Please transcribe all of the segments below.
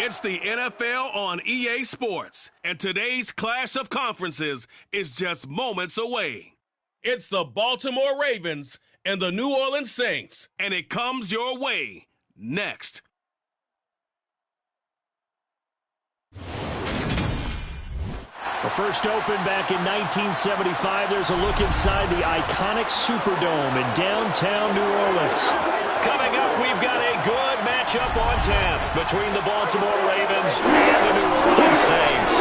It's the NFL on EA Sports, and today's clash of conferences is just moments away. It's the Baltimore Ravens and the New Orleans Saints, and it comes your way next. The first opened back in 1975. There's a look inside the iconic Superdome in downtown New Orleans. Coming up, we've got a good matchup on tap between the Baltimore Ravens and the New Orleans Saints.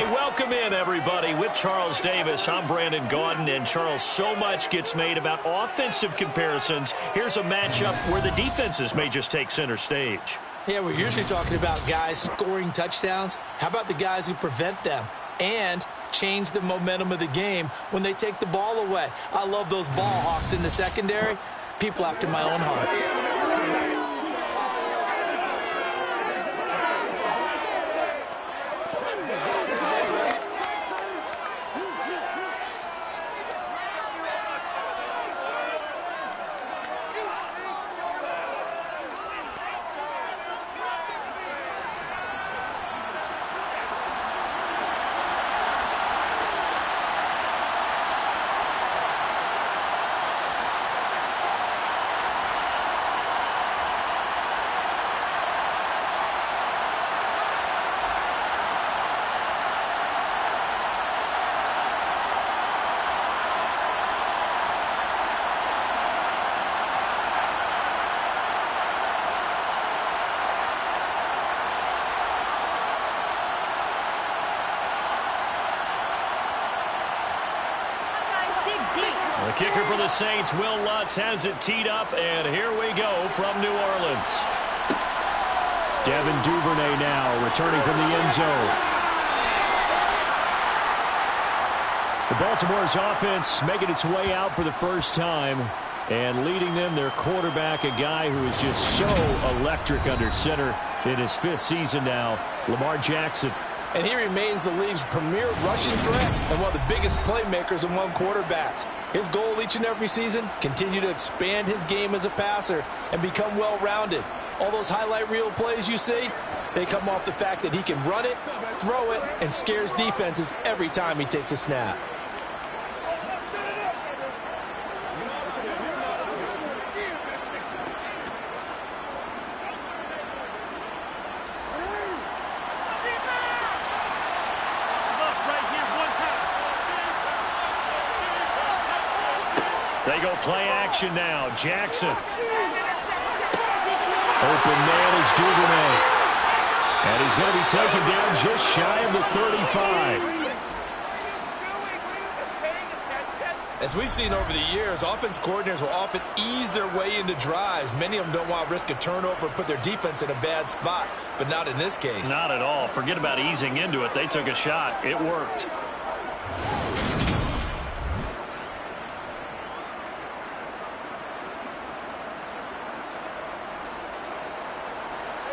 Welcome in, everybody. With Charles Davis, I'm Brandon Gaudin, and Charles, so much gets made about offensive comparisons. Here's a matchup where the defenses may just take center stage. Yeah, we're usually talking about guys scoring touchdowns. How about the guys who prevent them and change the momentum of the game when they take the ball away? I love those ball hawks in the secondary. People after my own heart. The kicker for the Saints, Will Lutz, has it teed up, and here we go from New Orleans. Devin Duvernay now returning from the end zone. The Baltimore's offense making its way out for the first time, and leading them, their quarterback, a guy who is just so electric under center in his 5th season now, Lamar Jackson. And he remains the league's premier rushing threat and one of the biggest playmakers among quarterbacks. His goal each and every season, continue to expand his game as a passer and become well-rounded. All those highlight reel plays you see, they come off the fact that he can run it, throw it, and scares defenses every time he takes a snap. They go play action now. Jackson. Open man is Duvernay. And he's going to be taken down just shy of the 35. As we've seen over the years, offense coordinators will often ease their way into drives. Many of them don't want to risk a turnover or put their defense in a bad spot, but not in this case. Not at all. Forget about easing into it. They took a shot. It worked.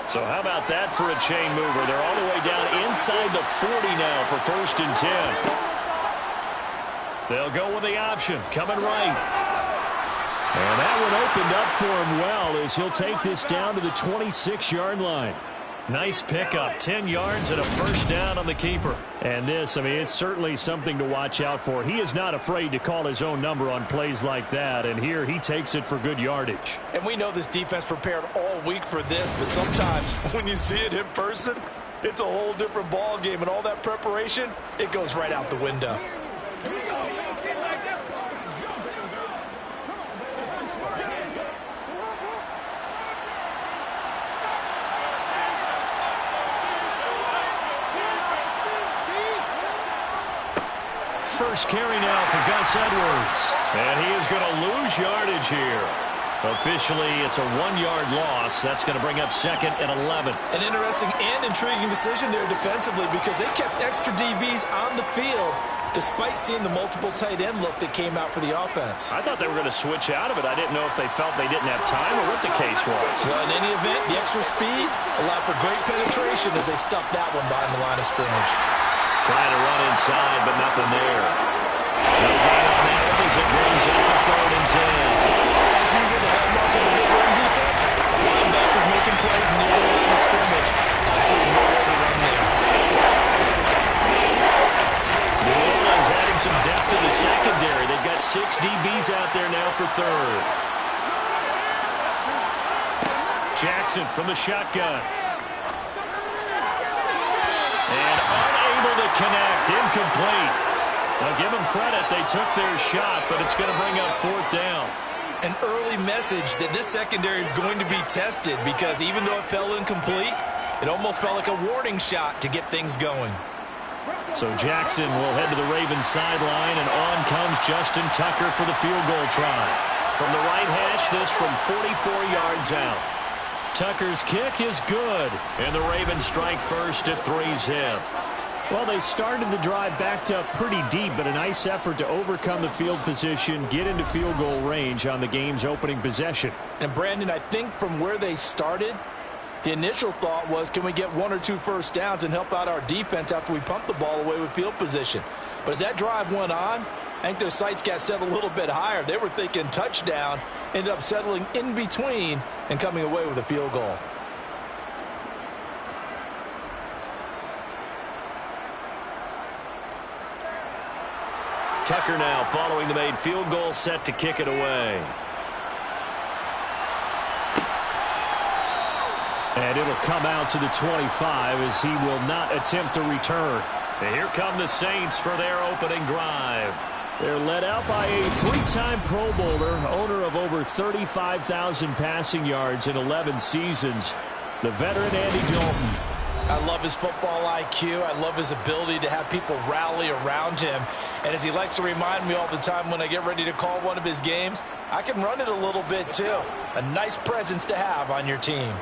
So how about that for a chain mover? They're all the way down inside the 40 now for 1st and 10. They'll go with the option, coming right. And that one opened up for him well as he'll take this down to the 26-yard line. Nice pickup, 10 yards and a 1st down on the keeper. And this, I mean, it's certainly something to watch out for. He is not afraid to call his own number on plays like that, and here he takes it for good yardage. And we know this defense prepared all week for this, but sometimes when you see it in person, it's a whole different ball game, and all that preparation, it goes right out the window. First carry now for Gus Edwards. And he is going to lose yardage here. Officially, it's a 1-yard loss. That's going to bring up 2nd and 11. An interesting and intriguing decision there defensively because they kept extra DBs on the field despite seeing the multiple tight end look that came out for the offense. I thought they were going to switch out of it. I didn't know if they felt they didn't have time or what the case was. Well, in any event, the extra speed allowed for great penetration as they stuffed that one behind the line of scrimmage. Trying to run inside, but nothing there. No gain as it brings up a 3rd and 10. As usual, the hallmark of a good run defense, linebackers making plays near the line of scrimmage. Absolutely nowhere to run there. New Orleans adding some depth to the secondary. They've got 6 DBs out there now for 3rd. Jackson from the shotgun. And unable to connect. Incomplete. Now give them credit. They took their shot, but it's going to bring up 4th down. An early message that this secondary is going to be tested because even though it fell incomplete, it almost felt like a warning shot to get things going. So Jackson will head to the Ravens sideline, and on comes Justin Tucker for the field goal try. From the right hash, this from 44 yards out. Tucker's kick is good, and the Ravens strike first at 3-zip. Well, they started the drive backed up pretty deep, but a nice effort to overcome the field position, get into field goal range on the game's opening possession. And, Brandon, I think from where they started, the initial thought was, can we get 1 or 2 first downs and help out our defense after we pump the ball away with field position? But as that drive went on, I think their sights got set a little bit higher. They were thinking touchdown, ended up settling in between and coming away with a field goal. Tucker now following the made field goal, set to kick it away. And it'll come out to the 25 as he will not attempt to return. And here come the Saints for their opening drive. They're led out by a 3-time Pro Bowler, owner of over 35,000 passing yards in 11 seasons, the veteran Andy Dalton. I love his football IQ. I love his ability to have people rally around him. And as he likes to remind me all the time when I get ready to call one of his games, I can run it a little bit too. A nice presence to have on your team.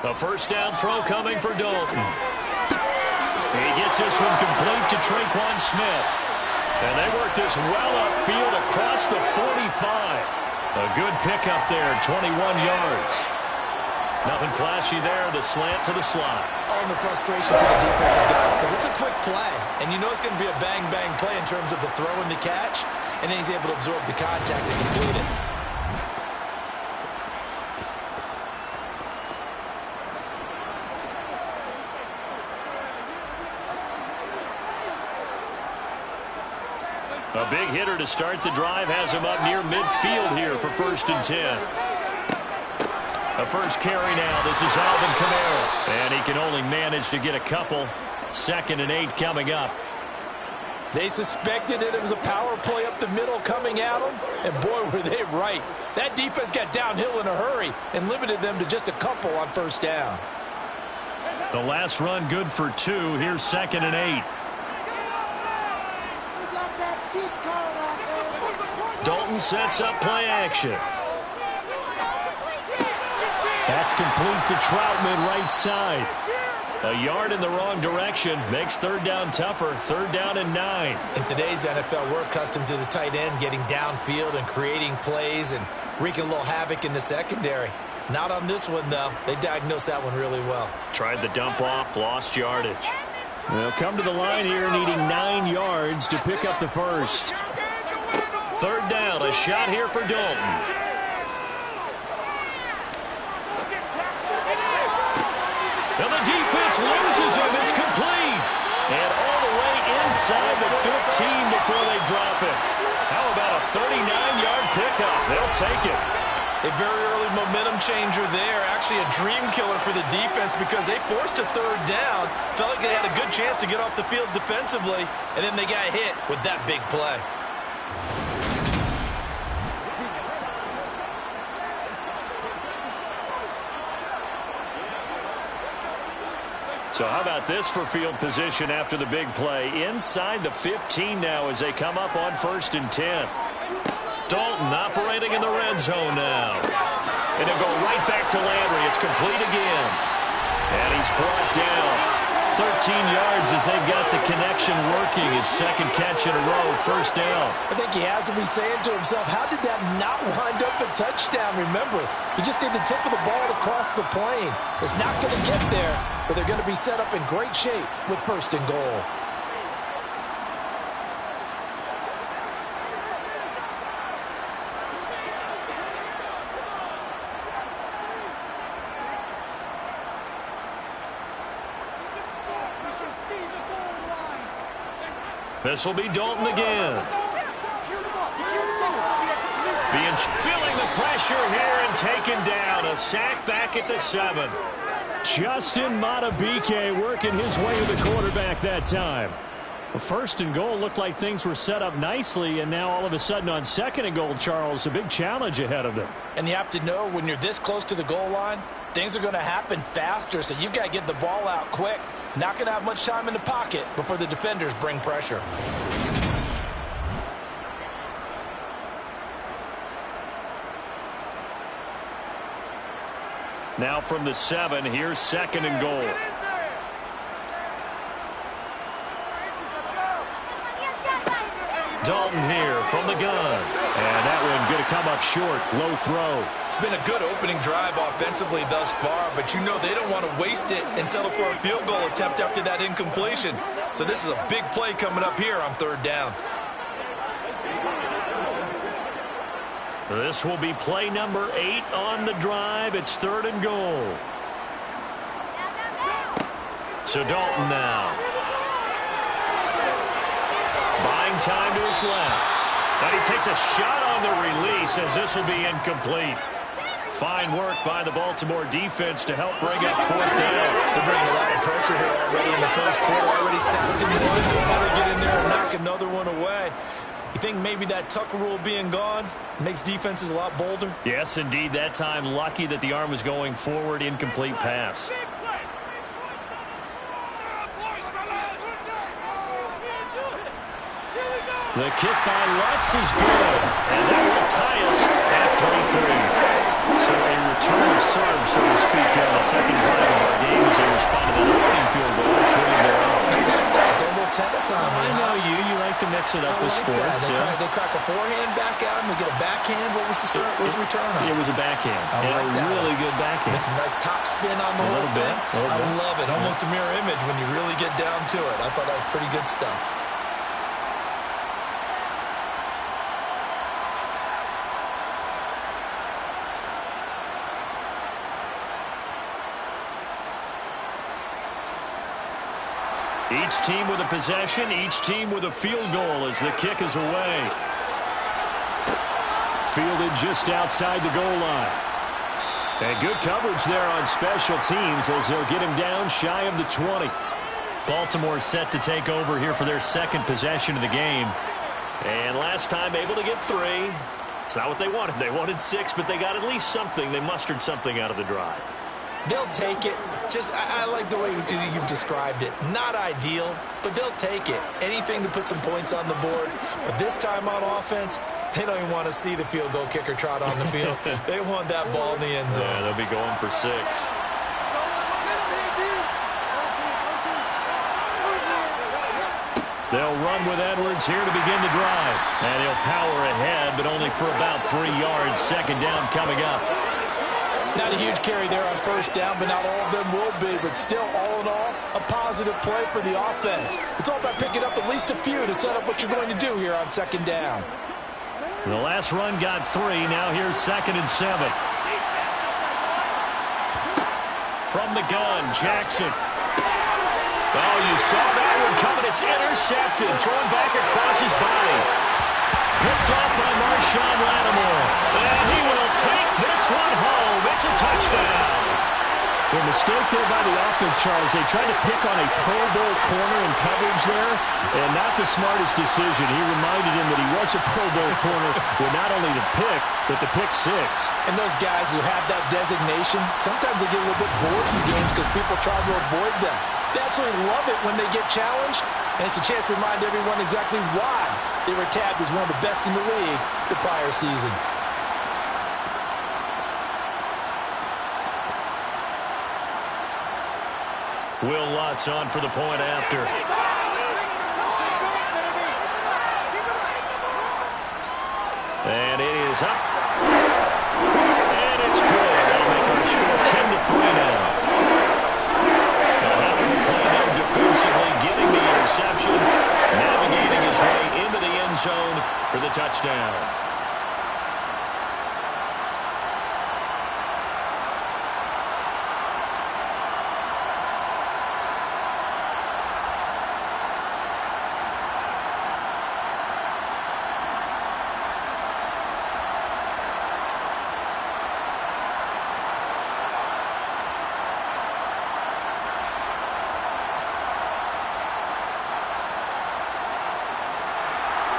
A first down throw coming for Dalton. He gets this one complete to Traquan Smith. And they work this well upfield across the 45. A good pickup there, 21 yards. Nothing flashy there, the slant to the slot. Oh, and the frustration for the defensive guys because it's a quick play. And you know it's going to be a bang-bang play in terms of the throw and the catch. And then he's able to absorb the contact and complete it. A big hitter to start the drive has him up near midfield here for 1st and 10. A first carry now. This is Alvin Kamara. And he can only manage to get a couple. 2nd and 8 coming up. They suspected it was a power play up the middle coming at them. And boy, were they right. That defense got downhill in a hurry and limited them to just a couple on 1st down. The last run good for 2. Here's 2nd and 8. Dalton sets up play action. That's complete to Troutman right side. A yard in the wrong direction makes 3rd down tougher. 3rd down and 9. In today's NFL, we're accustomed to the tight end getting downfield and creating plays and wreaking a little havoc in the secondary. Not on this one, though. They diagnosed that one really well. Tried the dump off, lost yardage. They'll come to the line here needing 9 yards to pick up the first. 3rd down, a shot here for Dalton. Now the defense loses him. It's complete. And all the way inside the 15 before they drop it. How about a 39-yard pickup? They'll take it. A very early momentum changer there. Actually a dream killer for the defense because they forced a 3rd down. Felt like they had a good chance to get off the field defensively. And then they got hit with that big play. So how about this for field position after the big play? Inside the 15 now as they come up on 1st and 10. Dalton operating in the red zone now. And it'll go right back to Landry. It's complete again. And he's brought down. 13 yards as they've got the connection working. His second catch in a row, first down. I think he has to be saying to himself, how did that not wind up a touchdown? Remember, he just did the tip of the ball to cross the plane. It's not going to get there, but they're going to be set up in great shape with first and goal. This will be Dalton again. Feeling the pressure here and taken down. A sack back at the 7. Justin Matabike working his way to the quarterback that time. The first and goal looked like things were set up nicely, and now all of a sudden on second and goal, Charles, a big challenge ahead of them. And you have to know when you're this close to the goal line, things are going to happen faster, so you've got to get the ball out quick. Not going to have much time in the pocket before the defenders bring pressure. Now from the 7, here's second and goal. Dalton here from the gun. And that one going to come up short. Low throw. It's been a good opening drive offensively thus far, but you know they don't want to waste it and settle for a field goal attempt after that incompletion. So this is a big play coming up here on third down. This will be play number 8 on the drive. It's third and goal. So Dalton now. Buying time to his left. And he takes a shot on the release as this will be incomplete. Fine work by the Baltimore defense to help bring up fourth down. They're bringing a lot of pressure here already in the first quarter. Already sacked him once. Got to get in there and knock another one away. You think maybe that Tucker rule being gone makes defenses a lot bolder? Yes, indeed. That time lucky that the arm was going forward. Incomplete pass. The kick by Lutz is good. And that will tie us at 23. So a return of serve, so to speak, here on the second drive of our game as they respond to that opening field goal, 3 of their own. I like that. Go a little tennis on me. I know you. You like to mix it up with sports. They crack a forehand back at him. They get a backhand. What was the serve? What was the return on? It was a backhand. I like that. Really good backhand. It's a nice top spin on the whole thing. I love it. Almost a mirror image when you really get down to it. I thought that was pretty good stuff. Each team with a possession, each team with a field goal as the kick is away. Fielded just outside the goal line. And good coverage there on special teams as they'll get him down shy of the 20. Baltimore set to take over here for their second possession of the game. And last time able to get 3. It's not what they wanted. They wanted 6, but they got at least something. They mustered something out of the drive. They'll take it. I like the way you've described it. Not ideal, but they'll take it. Anything to put some points on the board. But this time on offense, they don't even want to see the field goal kicker trot on the field. They want that ball in the end zone. Yeah, they'll be going for 6. They'll run with Edwards here to begin the drive. And he'll power ahead, but only for about 3 yards. Second down coming up. Not a huge carry there on first down, but not all of them will be. But still, all in all, a positive play for the offense. It's all about picking up at least a few to set up what you're going to do here on second down. The last run got 3. Now here's 2nd and 7. From the gun, Jackson. Oh, you saw that one coming. It's intercepted. Thrown back across his body. Picked off by Marshawn Lattimore. And he will take this one home. It's a touchdown. The mistake there by the offense, Charles. They tried to pick on a Pro Bowl corner in coverage there, and not the smartest decision. He reminded him that he was a Pro Bowl corner with not only the pick, but the pick 6. And those guys who have that designation, sometimes they get a little bit bored in games because people try to avoid them. They absolutely love it when they get challenged, and it's a chance to remind everyone exactly why they were tagged as one of the best in the league the prior season. Will Lutz on for the point after. And it is up. And it's good. That'll make our score 10-3 now. Now, after the play there defensively, getting the interception, navigating his way into the end zone for the touchdown.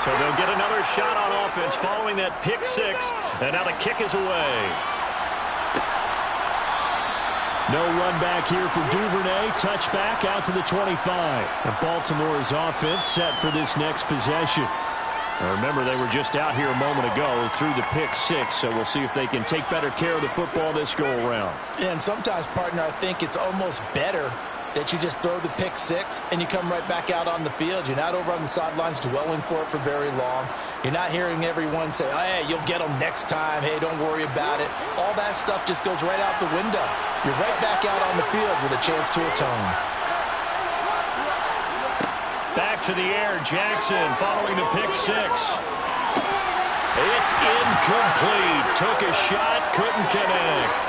So they'll get another shot on offense following that pick six. And now the kick is away. No run back here for Duvernay. Touchback out to the 25. And Baltimore's offense set for this next possession. Now remember, they were just out here a moment ago through the pick six. So we'll see if they can take better care of the football this go around. Yeah, and sometimes, partner, I think it's almost better that you just throw the pick six and you come right back out on the field. You're not over on the sidelines dwelling for it for very long. You're not hearing everyone say, oh, hey, you'll get them next time. Hey, don't worry about it. All that stuff just goes right out the window. You're right back out on the field with a chance to atone. Back to the air, Jackson following the pick six. It's incomplete. Took a shot, couldn't connect.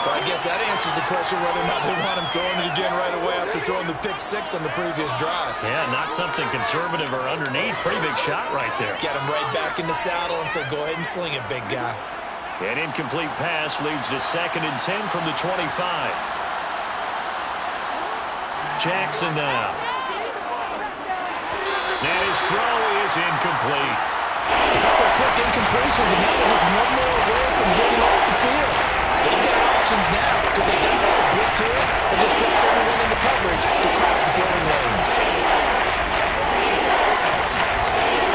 I guess that answers the question whether or not they want him throwing it again right away after throwing the pick six on the previous drive. Yeah, not something conservative or underneath. Pretty big shot right there. Get him right back in the saddle and say, go ahead and sling it, big guy. An incomplete pass leads to 2nd and 10 from the 25. Jackson now. And his throw is incomplete. A couple of quick incompletions, and now they're just one more away from getting off the field. They've got options now. Could they dive up a blitz here or just drop everyone into coverage to crowd the throwing lanes?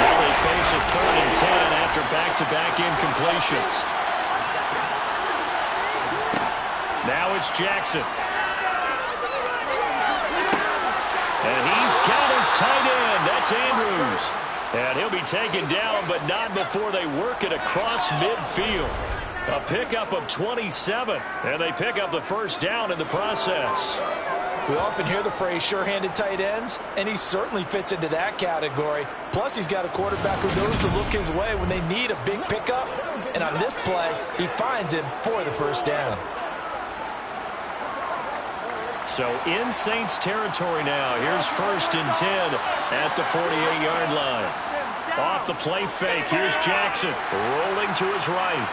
Now they face a 3rd and 10 after back-to-back incompletions. Now it's Jackson. And he's got his tight end. That's Andrews. And he'll be taken down, but not before they work it across midfield. A pickup of 27, and they pick up the first down in the process. We often hear the phrase sure-handed tight ends, and he certainly fits into that category. Plus, he's got a quarterback who knows to look his way when they need a big pickup. And on this play, he finds him for the first down. So in Saints territory now. Here's 1st and 10 at the 48-yard line. Off the play fake, here's Jackson rolling to his right.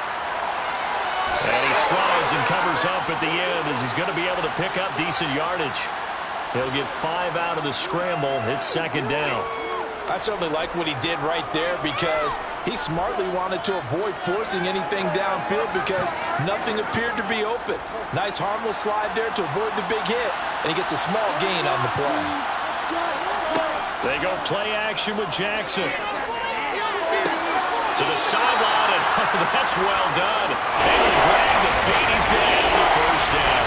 And he slides and covers up at the end as he's going to be able to pick up decent yardage. He'll get 5 out of the scramble. It's 2nd down. I certainly like what he did right there because he smartly wanted to avoid forcing anything downfield because nothing appeared to be open. Nice harmless slide there to avoid the big hit, and he gets a small gain on the play. They go play action with Jackson. To the sideline, and that's well done. Able to drag the feet. He's going to have the first down.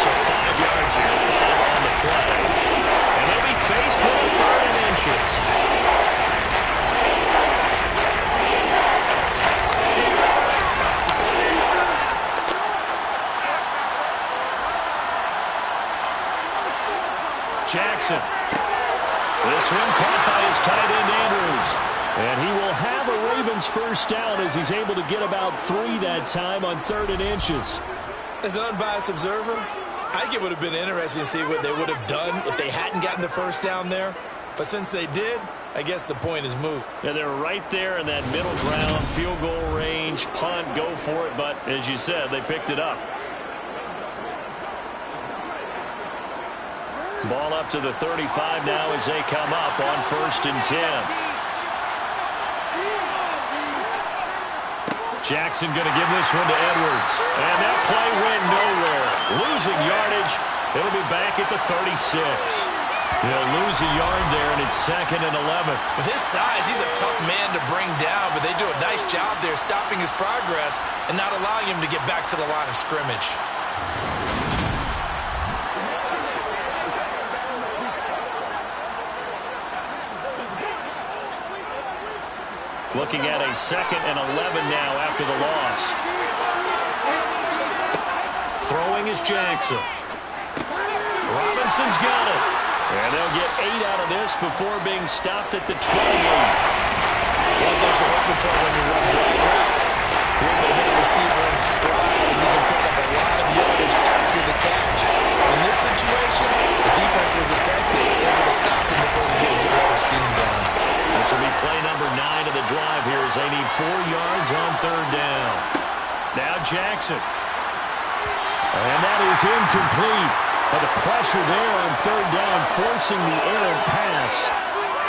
So 5 yards here, 5 on the play. And they'll be faced with a 3rd and inches. Jackson. This one caught by his tight end, Andrews. And he will have a Ravens first down as he's able to get about 3 that time on 3rd and inches. As an unbiased observer, I think it would have been interesting to see what they would have done if they hadn't gotten the first down there. But since they did, I guess the point is moot. Yeah, they're right there in that middle ground, field goal range, punt, go for it. But as you said, they picked it up. Ball up to the 35 now as they come up on 1st and 10. Jackson going to give this one to Edwards. And that play went nowhere. Losing yardage. It'll be back at the 36. They'll lose a yard there, and it's 2nd and 11. With his size, he's a tough man to bring down, but they do a nice job there stopping his progress and not allowing him to get back to the line of scrimmage. Looking at a 2nd and 11 now after the loss. Throwing is Jackson. Robinson's got it. And they'll get 8 out of this before being stopped at the 28. One thing you're hoping for when you run drag routes, you're able to hit a receiver in stride, and you can pick up a lot of yardage after the catch. In this situation, the defense was effective, able to stop him before he get a good head of steam down. This will be play number 9 of the drive here as they need 4 yards on 3rd down. Now Jackson. And that is incomplete. But the pressure there on 3rd down, forcing the errant pass.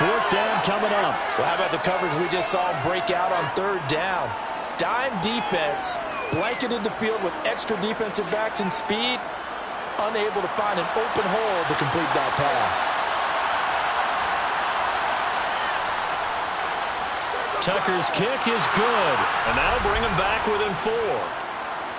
4th down coming up. Well, how about the coverage we just saw break out on 3rd down? Dime defense, blanketed the field with extra defensive backs and speed, unable to find an open hole to complete that pass. Tucker's kick is good, and that'll bring him back within 4.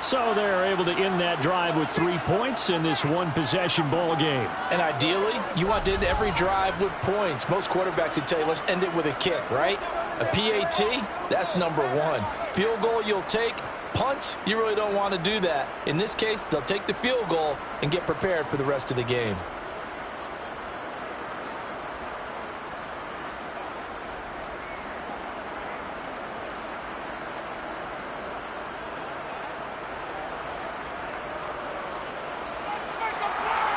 So they're able to end that drive with 3 points in this one-possession ball game. And ideally, you want to end every drive with points. Most quarterbacks would tell you, let's end it with a kick, right? A PAT, that's number 1. Field goal you'll take. Punts, you really don't want to do that. In this case, they'll take the field goal and get prepared for the rest of the game.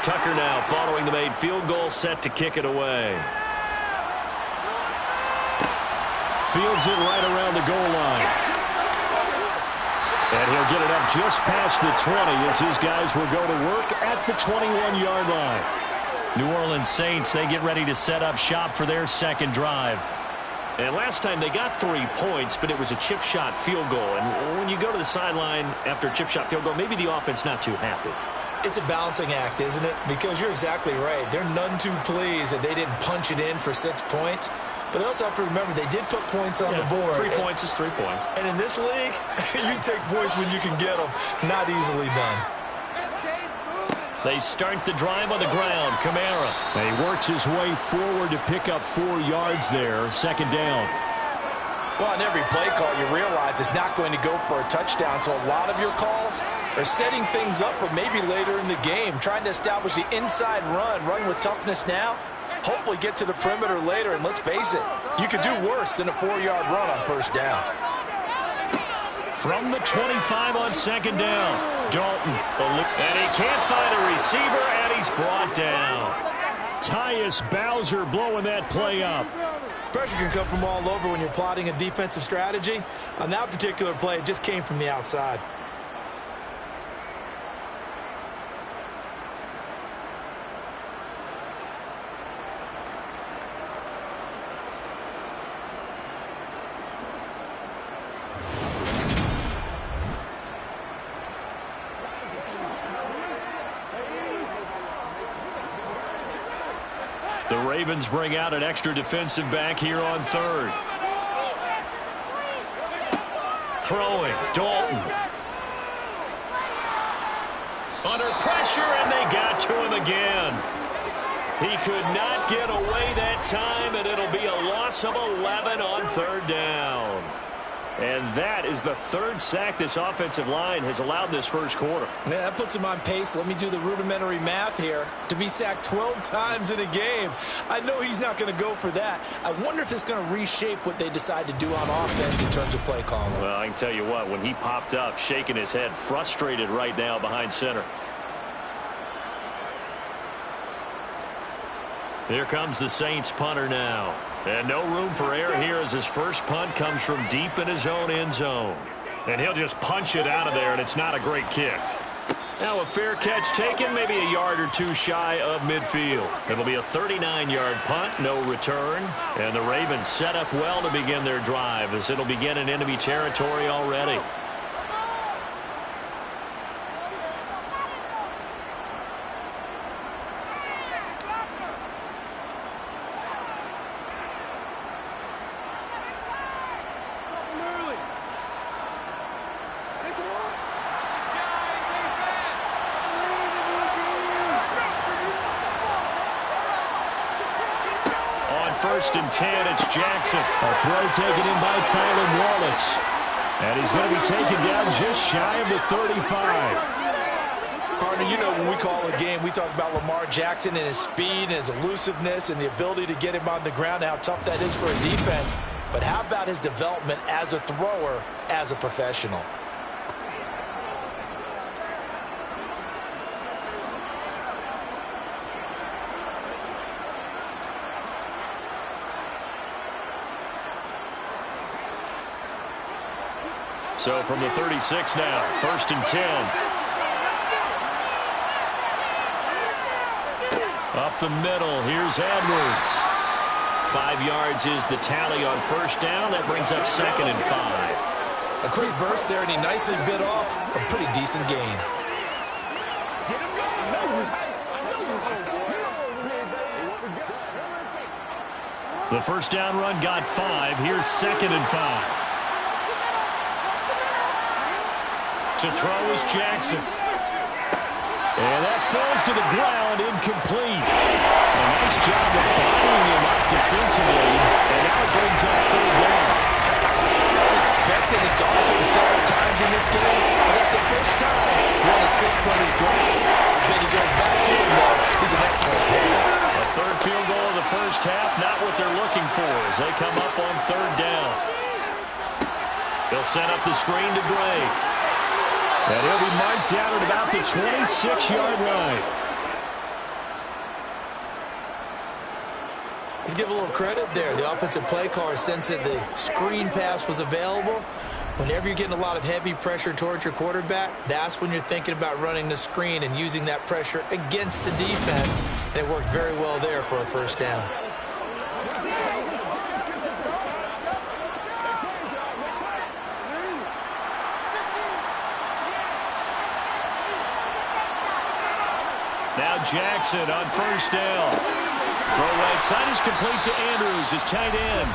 Tucker now following the made field goal, set to kick it away. Fields it right around the goal line. And he'll get it up just past the 20 as his guys will go to work at the 21-yard line. New Orleans Saints, they get ready to set up shop for their 2nd drive. And last time they got 3 points, but it was a chip shot field goal. And when you go to the sideline after a chip shot field goal, maybe the offense not too happy. It's a balancing act, isn't it? Because you're exactly right. They're none too pleased that they didn't punch it in for 6 points. But they also have to remember they did put points on the board. 3 points is 3 points. And in this league, you take points when you can get them. Not easily done. They start the drive on the ground. Kamara. And he works his way forward to pick up 4 yards there. 2nd down. Well, on every play call, you realize it's not going to go for a touchdown. So a lot of your calls are setting things up for maybe later in the game, trying to establish the inside run with toughness now, hopefully get to the perimeter later. And let's face it, you could do worse than a 4-yard run on 1st down. From the 25 on 2nd down, Dalton. And he can't find a receiver, and he's brought down. Tyus Bowser blowing that play up. Pressure can come from all over when you're plotting a defensive strategy. On that particular play, it just came from the outside. The Ravens bring out an extra defensive back here on 3rd. Throwing, Dalton. Under pressure, and they got to him again. He could not get away that time, and it'll be a loss of 11 on 3rd down. And that is the 3rd sack this offensive line has allowed this 1st quarter. Man, that puts him on pace. Let me do the rudimentary math here. To be sacked 12 times in a game, I know he's not going to go for that. I wonder if it's going to reshape what they decide to do on offense in terms of play calling. Well, I can tell you what, when he popped up, shaking his head, frustrated right now behind center. Here comes the Saints punter now. And no room for error here as his first punt comes from deep in his own end zone. And he'll just punch it out of there, and it's not a great kick. Now a fair catch taken, maybe a yard or 2 shy of midfield. It'll be a 39-yard punt, no return. And the Ravens set up well to begin their drive as it'll begin in enemy territory already. 1st and 10. It's Jackson. A throw taken in by Tylan Wallace. And he's going to be taken down just shy of the 35. Partner, you know when we call a game, we talk about Lamar Jackson and his speed and his elusiveness and the ability to get him on the ground, how tough that is for a defense. But how about his development as a thrower, as a professional? So from the 36 now, 1st and 10. Up the middle, here's Edwards. 5 yards is the tally on 1st down. That brings up 2nd and 5. A quick burst there, and he nicely bit off a pretty decent gain. The 1st down run got 5. Here's 2nd and 5. To throw is Jackson. And that falls to the ground, incomplete. A nice job of bodying him up defensively, and now it brings up 3rd down. Expected, has gone to him several times in this game, but after the first time, what a slip from his grasp. Then he goes back to him, though. He's an excellent player. A 3rd field goal of the 1st half, not what they're looking for as they come up on 3rd down. He'll set up the screen to Drake. And he'll be marked down at about the 26-yard line. Let's give a little credit there. The offensive play caller sensed that the screen pass was available. Whenever you're getting a lot of heavy pressure towards your quarterback, that's when you're thinking about running the screen and using that pressure against the defense. And it worked very well there for a 1st down. Now Jackson on 1st down. Throw right side is complete to Andrews, his tight end.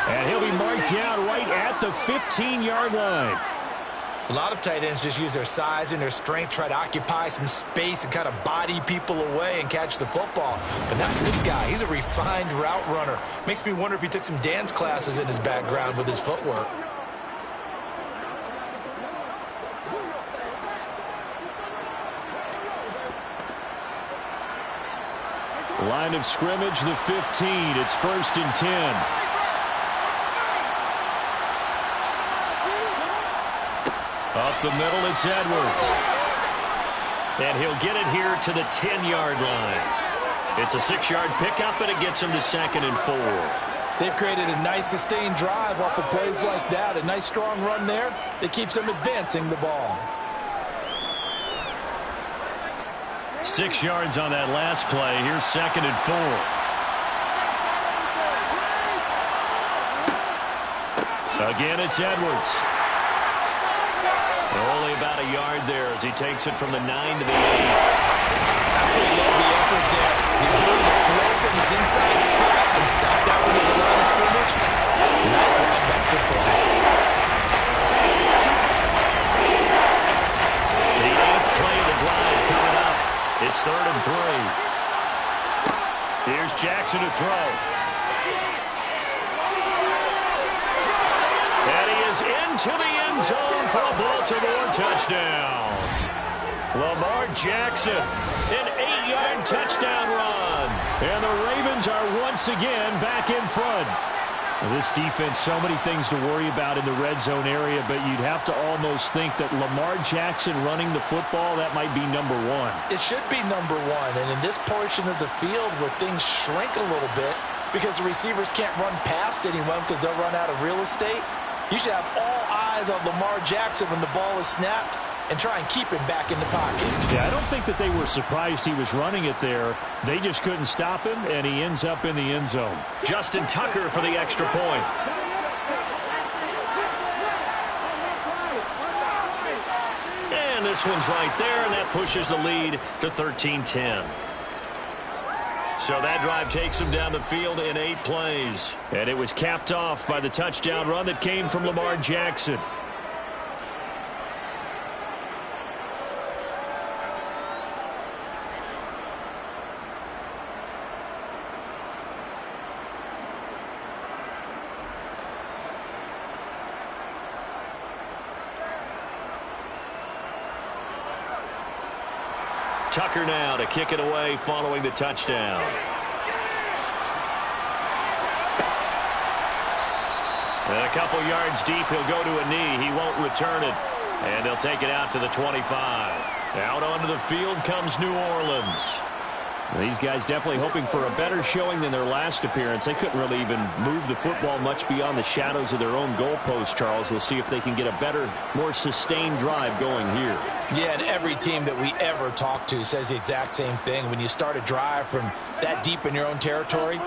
And he'll be marked down right at the 15-yard line. A lot of tight ends just use their size and their strength, try to occupy some space and kind of body people away and catch the football. But not this guy. He's a refined route runner. Makes me wonder if he took some dance classes in his background with his footwork. Line of scrimmage, the 15. It's 1st and 10. Up the middle, it's Edwards. And he'll get it here to the 10-yard line. It's a 6-yard pickup, and it gets him to 2nd and 4. They've created a nice sustained drive off of plays like that. A nice strong run there that keeps them advancing the ball. 6 yards on that last play. Here's 2nd and 4. Again, it's Edwards. Only about a yard there as he takes it from the 9 to the 8. Absolutely love the effort there. The ability to flow from his inside spot and stop that one at the line of scrimmage. Nice linebacker play. The 8th play of the drive coming up. It's 3rd and 3. Here's Jackson to throw. And he is into the end zone for a Baltimore touchdown. Lamar Jackson, an 8-yard touchdown run. And the Ravens are once again back in front. Well, this defense, so many things to worry about in the red zone area, but you'd have to almost think that Lamar Jackson running the football, that might be number 1. It should be number 1, and in this portion of the field where things shrink a little bit because the receivers can't run past anyone because they'll run out of real estate, you should have all eyes on Lamar Jackson when the ball is snapped and try and keep him back in the pocket. Yeah, I don't think that they were surprised he was running it there. They just couldn't stop him, and he ends up in the end zone. Justin Tucker for the extra point. And this one's right there, and that pushes the lead to 13-10. So that drive takes him down the field in 8 plays. And it was capped off by the touchdown run that came from Lamar Jackson. Tucker now to kick it away following the touchdown. And a couple yards deep, he'll go to a knee. He won't return it. And they'll take it out to the 25. Out onto the field comes New Orleans. These guys definitely hoping for a better showing than their last appearance. They couldn't really even move the football much beyond the shadows of their own goalpost, Charles. We'll see if they can get a better, more sustained drive going here. Yeah, and every team that we ever talk to says the exact same thing. When you start a drive from that deep in your own territory,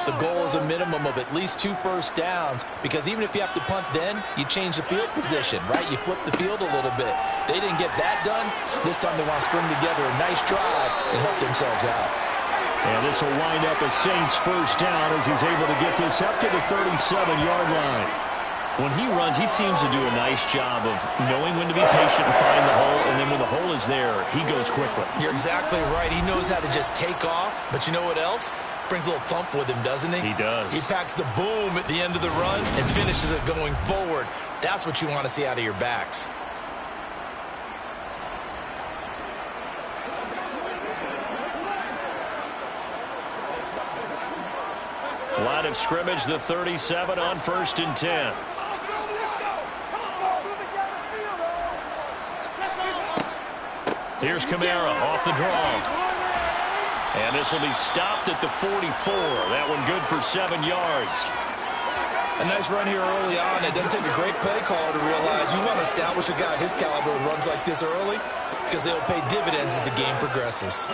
the goal is a minimum of at least 2 first downs, because even if you have to punt then, you change the field position, right? You flip the field a little bit. They didn't get that done. This time they want to string together a nice drive and help themselves out. And this will wind up a Saints first down as he's able to get this up to the 37-yard line. When he runs, he seems to do a nice job of knowing when to be patient and find the hole, and then when the hole is there, he goes quickly. You're exactly right. He knows how to just take off, but you know what else? Brings a little thump with him, doesn't he? He does. He packs the boom at the end of the run and finishes it going forward. That's what you want to see out of your backs. Line of scrimmage, the 37 on 1st and 10. Here's Kamara off the draw. And this will be stopped at the 44. That one good for 7 yards. A nice run here early on. It doesn't take a great play caller to realize you want to establish a guy his caliber with runs like this early, because they'll pay dividends as the game progresses.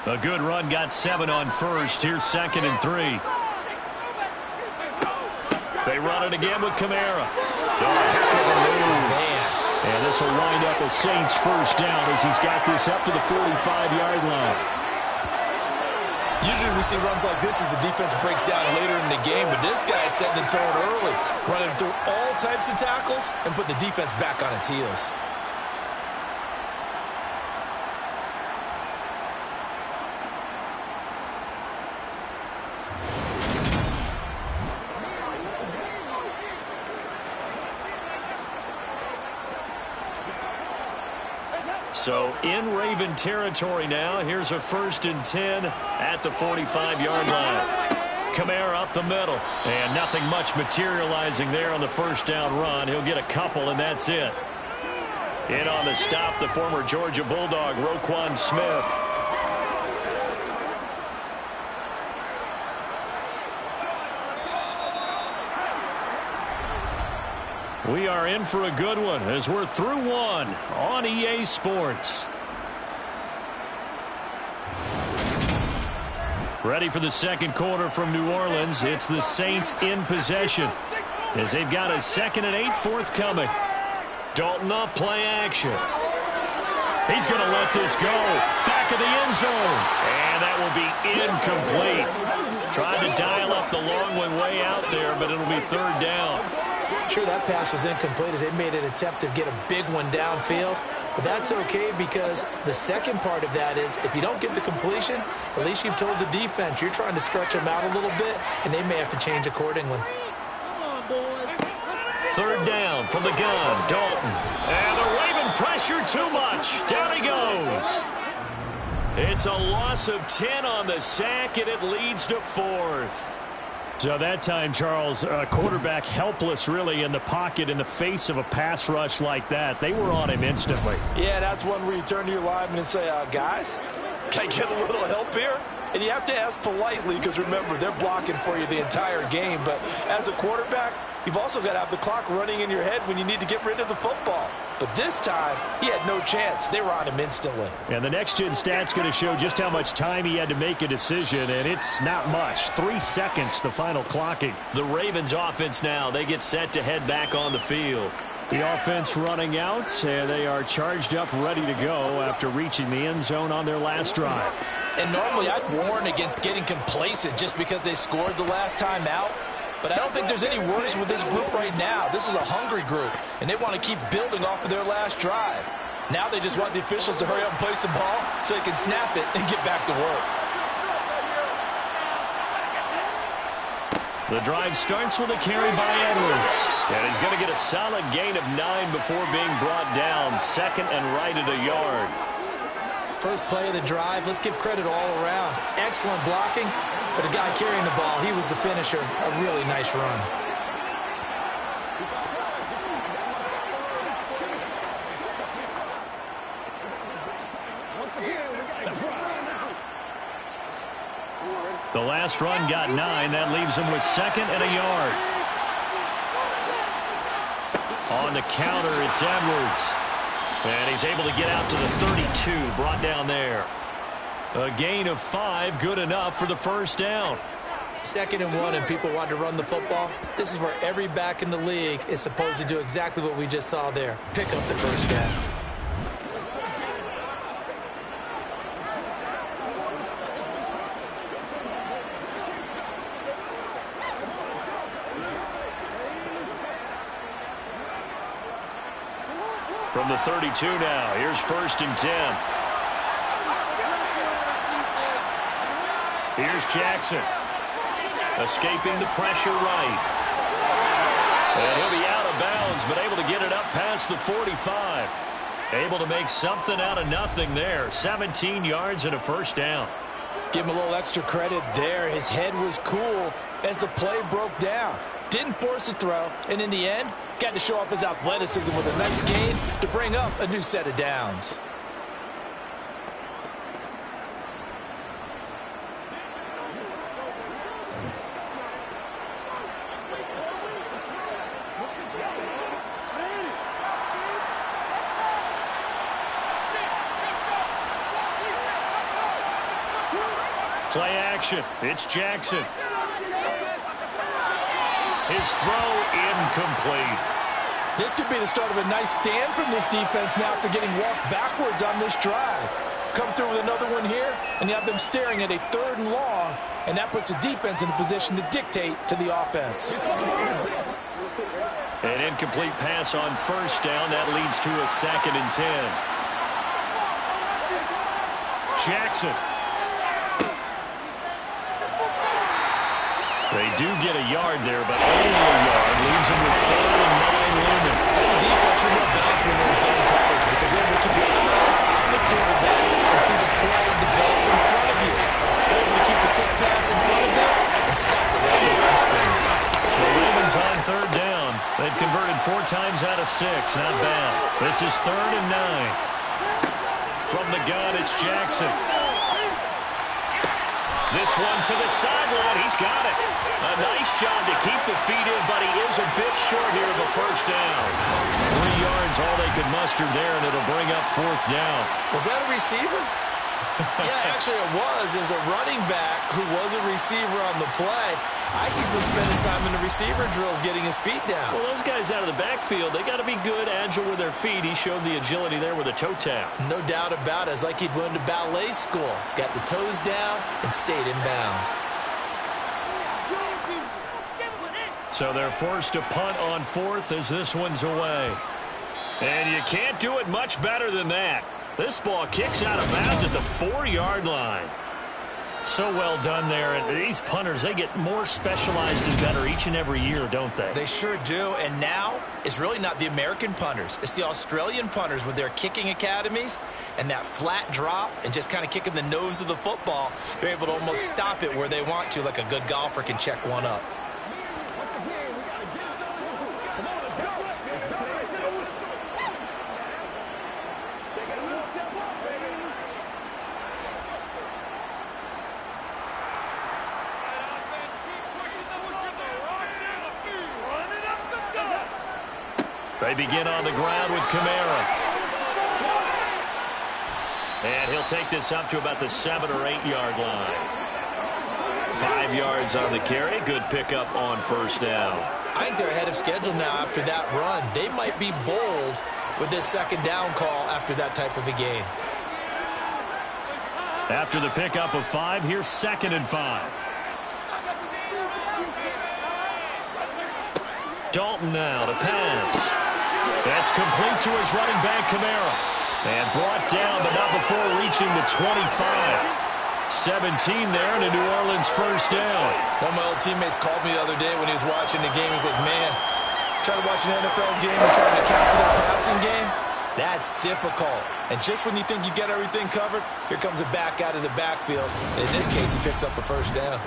A good run, got 7 on 1st. Here's 2nd and 3. They run it again with Kamara. Man. And this will wind up a Saints first down as he's got this up to the 45-yard line. Usually we see runs like this as the defense breaks down later in the game, but this guy's setting the tone early, running through all types of tackles and putting the defense back on its heels. So in Raven territory now. Here's a 1st and 10 at the 45-yard line. Kamara up the middle. And nothing much materializing there on the first down run. He'll get a couple, and that's it. In on the stop, the former Georgia Bulldog, Roquan Smith. We are in for a good one as we're through one on EA Sports. Ready for the second quarter from New Orleans. It's the Saints in possession as they've got a 2nd and 8 forthcoming. Dalton off play action. He's going to let this go. Back of the end zone. And that will be incomplete. Tried to dial up the long one way out there, but it'll be 3rd down. Sure, that pass was incomplete as they made an attempt to get a big one downfield, but that's okay because the second part of that is if you don't get the completion, at least you've told the defense you're trying to stretch them out a little bit, and they may have to change accordingly. 3rd down from the gun, Dalton. And the Raven pressure too much. Down he goes. It's a loss of 10 on the sack, and it leads to 4th. So that time, Charles, quarterback helpless really in the pocket in the face of a pass rush like that. They were on him instantly. Yeah, that's one where you turn to your lineman and say, guys, can I get a little help here? And you have to ask politely because, remember, they're blocking for you the entire game. But as a quarterback, you've also got to have the clock running in your head when you need to get rid of the football. But this time, he had no chance. They were on him instantly. And the next-gen stat's going to show just how much time he had to make a decision, and it's not much. 3 seconds, the final clocking. The Ravens offense now, they get set to head back on the field. The offense running out, and they are charged up, ready to go after reaching the end zone on their last drive. And normally I'd warn against getting complacent just because they scored the last time out. But I don't think there's any worries with this group right now. This is a hungry group, and they want to keep building off of their last drive. Now they just want the officials to hurry up and place the ball so they can snap it and get back to work. The drive starts with a carry by Edwards. And he's going to get a solid gain of 9 before being brought down. Second and right at a yard. First play of the drive, let's give credit all around. Excellent blocking, but the guy carrying the ball, he was the finisher. A really nice run. The last run got 9. That leaves him with second and a yard. On the counter, it's Edwards. And he's able to get out to the 32, brought down there. A gain of 5, good enough for the first down. 2nd and 1, and people want to run the football. This is where every back in the league is supposed to do exactly what we just saw there. Pick up the first down. From the 32 now, here's 1st and 10. Here's Jackson. Escaping the pressure right. And he'll be out of bounds, but able to get it up past the 45. Able to make something out of nothing there. 17 yards and a first down. Give him a little extra credit there. His head was cool as the play broke down. Didn't force a throw, and in the end, got to show off his athleticism with a nice gain to bring up a new set of downs. Play action. It's Jackson. His throw incomplete. This could be the start of a nice stand from this defense now after getting walked backwards on this drive. Come through with another one here, and you have them staring at a 3rd and long, and that puts the defense in a position to dictate to the offense. An incomplete pass on 1st down. That leads to a 2nd and 10. Jackson. They do get a yard there, but only a yard. Leaves them with 3rd and 9 looming. As a defense, you're more balanced when you're in zone coverage because you're able to keep your eyes on the quarterback and see the play develop in front of you. You're able to keep the quick pass in front of them and stop it right there in scrimmage. The Ravens on 3rd down. They've converted 4 times out of 6. Not bad. This is 3rd and 9. From the gun, it's Jackson. This one to the sideline. He's got it. A nice job to keep the feet in, but he is a bit short here of a first down. 3 yards, all they could muster there, and it'll bring up 4th down. Was that a receiver? Yeah, actually it was. It was a running back who was a receiver on the play. Ike's been spending time in the receiver drills getting his feet down. Well, those guys out of the backfield, they got to be good, agile with their feet. He showed the agility there with a toe tap. No doubt about it. It's like he'd went to ballet school. Got the toes down and stayed in bounds. So they're forced to punt on 4th as this one's away. And you can't do it much better than that. This ball kicks out of bounds at the 4-yard line. So well done there. And these punters, they get more specialized and better each and every year, don't they? They sure do. And now it's really not the American punters. It's the Australian punters with their kicking academies and that flat drop and just kind of kicking the nose of the football. They're able to almost stop it where they want to, like a good golfer can check one up. They begin on the ground with Kamara. And he'll take this up to about the 7 or 8 yard line. 5 yards on the carry. Good pickup on first down. I think they're ahead of schedule now after that run. They might be bold with this second down call after that type of a game. After the pickup of 5, here's 2nd and 5. Dalton now to pass. That's complete to his running back, Kamara. And brought down, but not before reaching the 25. 17 there and a New Orleans first down. One of my old teammates called me the other day when he was watching the game. He's like, man, trying to watch an NFL game and trying to account for their passing game, that's difficult. And just when you think you get everything covered, here comes a back out of the backfield. And in this case, he picks up a first down.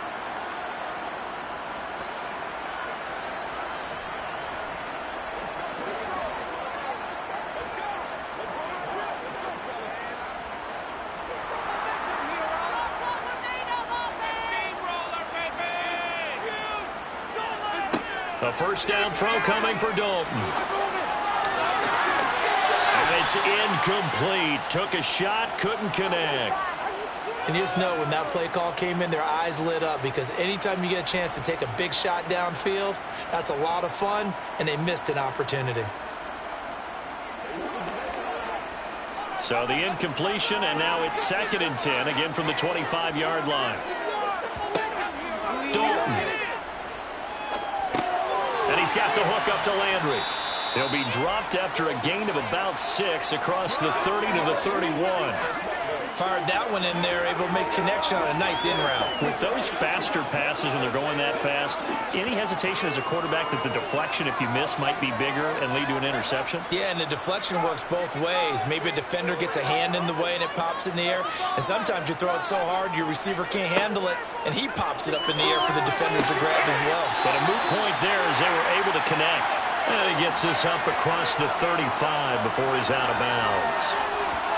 A first down throw coming for Dalton. And it's incomplete. Took a shot, couldn't connect. And you just know when that play call came in, their eyes lit up, because anytime you get a chance to take a big shot downfield, that's a lot of fun, and they missed an opportunity. So the incompletion, and now it's 2nd and 10, again from the 25-yard line. Dalton. And he's got the hook up to Landry. He'll be dropped after a gain of about 6 across the 30 to the 31. Fired that one in there, able to make connection on a nice in route. With those faster passes when they're going that fast, any hesitation as a quarterback that the deflection, if you miss, might be bigger and lead to an interception? Yeah, and the deflection works both ways. Maybe a defender gets a hand in the way and it pops in the air. And sometimes you throw it so hard your receiver can't handle it, and he pops it up in the air for the defenders to grab as well. But a moot point there as they were able to connect. And he gets this up across the 35 before he's out of bounds.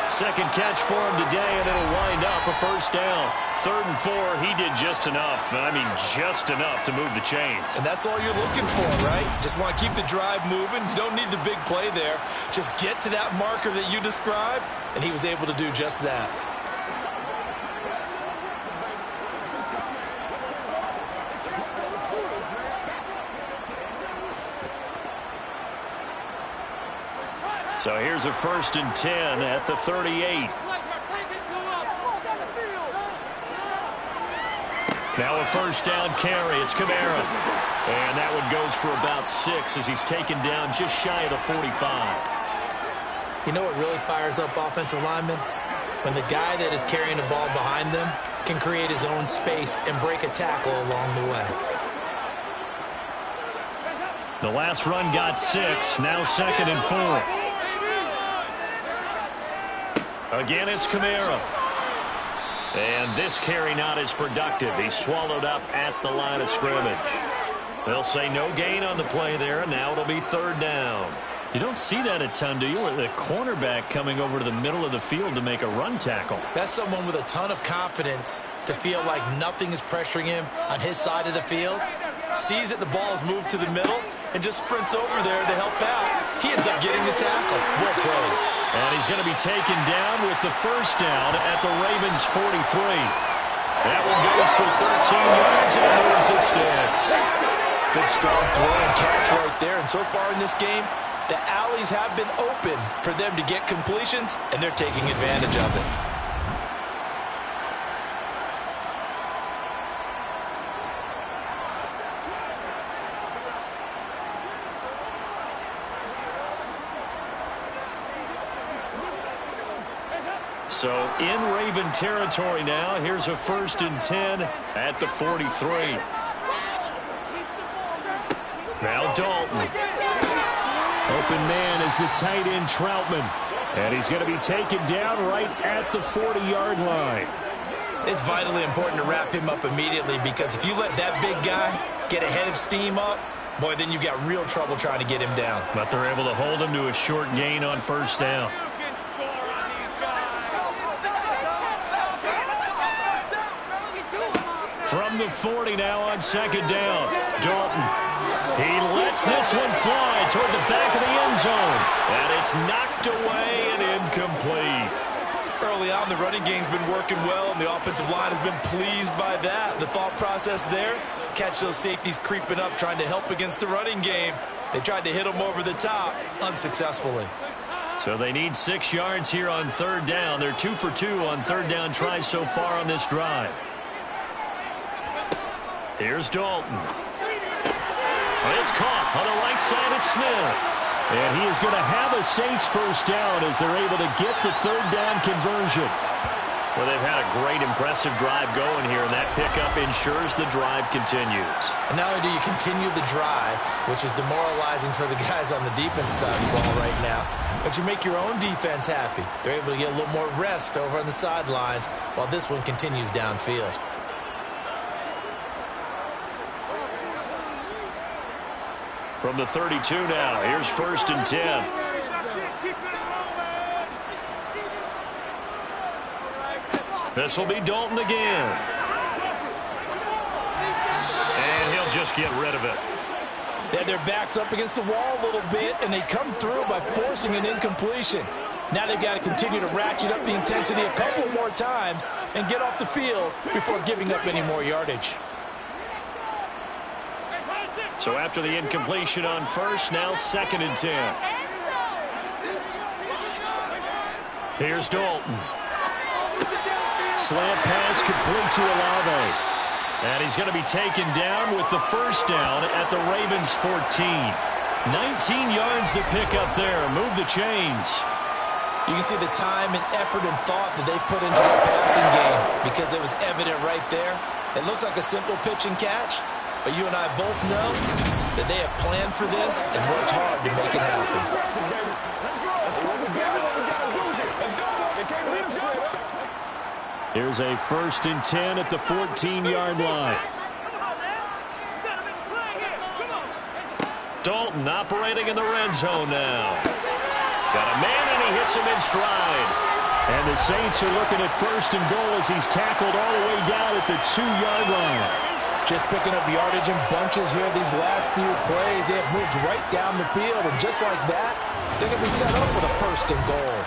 Second catch for him today, and it'll wind up a first down. 3rd and 4, he did just enough. I mean, just enough to move the chains. And that's all you're looking for, right? Just want to keep the drive moving. You don't need the big play there. Just get to that marker that you described, and he was able to do just that. So here's a 1st and 10 at the 38. Now a first down carry. It's Kamara. And that one goes for about 6 as he's taken down just shy of the 45. You know what really fires up offensive linemen? When the guy that is carrying the ball behind them can create his own space and break a tackle along the way. The last run got 6. Now 2nd and 4. Again, it's Kamara. And this carry not as productive. He's swallowed up at the line of scrimmage. They'll say no gain on the play there, and now it'll be 3rd down. You don't see that a ton, do you? The cornerback coming over to the middle of the field to make a run tackle. That's someone with a ton of confidence to feel like nothing is pressuring him on his side of the field. Sees that the ball is moved to the middle and just sprints over there to help out. He ends up getting the tackle. Well played. And he's going to be taken down with the first down at the Ravens' 43. That one goes for 13 yards and it moves the sticks. Good strong throw and catch right there. And so far in this game, the alleys have been open for them to get completions, and they're taking advantage of it. So in Raven territory now. Here's a 1st and 10 at the 43. Now Dalton. Open man is the tight end Troutman. And he's going to be taken down right at the 40-yard line. It's vitally important to wrap him up immediately, because if you let that big guy get a head of steam up, boy, then you've got real trouble trying to get him down. But they're able to hold him to a short gain on first down. From the 40 now on 2nd down. Dalton. He lets this one fly toward the back of the end zone. And it's knocked away and incomplete. Early on, the running game's been working well, and the offensive line has been pleased by that. The thought process there, catch those safeties creeping up, trying to help against the running game. They tried to hit them over the top, unsuccessfully. So they need 6 yards here on 3rd down. They're 2 for 2 on 3rd down tries so far on this drive. Here's Dalton. It's caught on the right side at Smith. And he is going to have a Saints first down as they're able to get the 3rd down conversion. Well, they've had a great, impressive drive going here, and that pickup ensures the drive continues. And not only do you continue the drive, which is demoralizing for the guys on the defense side of the ball right now, but you make your own defense happy. They're able to get a little more rest over on the sidelines while this one continues downfield. From the 32 now, here's 1st and 10. This will be Dalton again. And he'll just get rid of it. They had their backs up against the wall a little bit, and they come through by forcing an incompletion. Now they've got to continue to ratchet up the intensity a couple more times and get off the field before giving up any more yardage. So after the incompletion on 1st, now 2nd and 10. Here's Dalton. Slant pass complete to Olave. And he's going to be taken down with the 1st down at the Ravens' 14. 19 yards to pick up there. Move the chains. You can see the time and effort and thought that they put into their passing game because it was evident right there. It looks like a simple pitch and catch, but you and I both know that they have planned for this and worked hard to make it happen. Here's a 1st and 10 at the 14-yard line. Dalton operating in the red zone now. Got a man, and he hits him in stride. And the Saints are looking at 1st and goal as he's tackled all the way down at the 2-yard line. Just picking up yardage in bunches here these last few plays. They have moved right down the field, and just like that, they're going to be set up with a 1st and goal.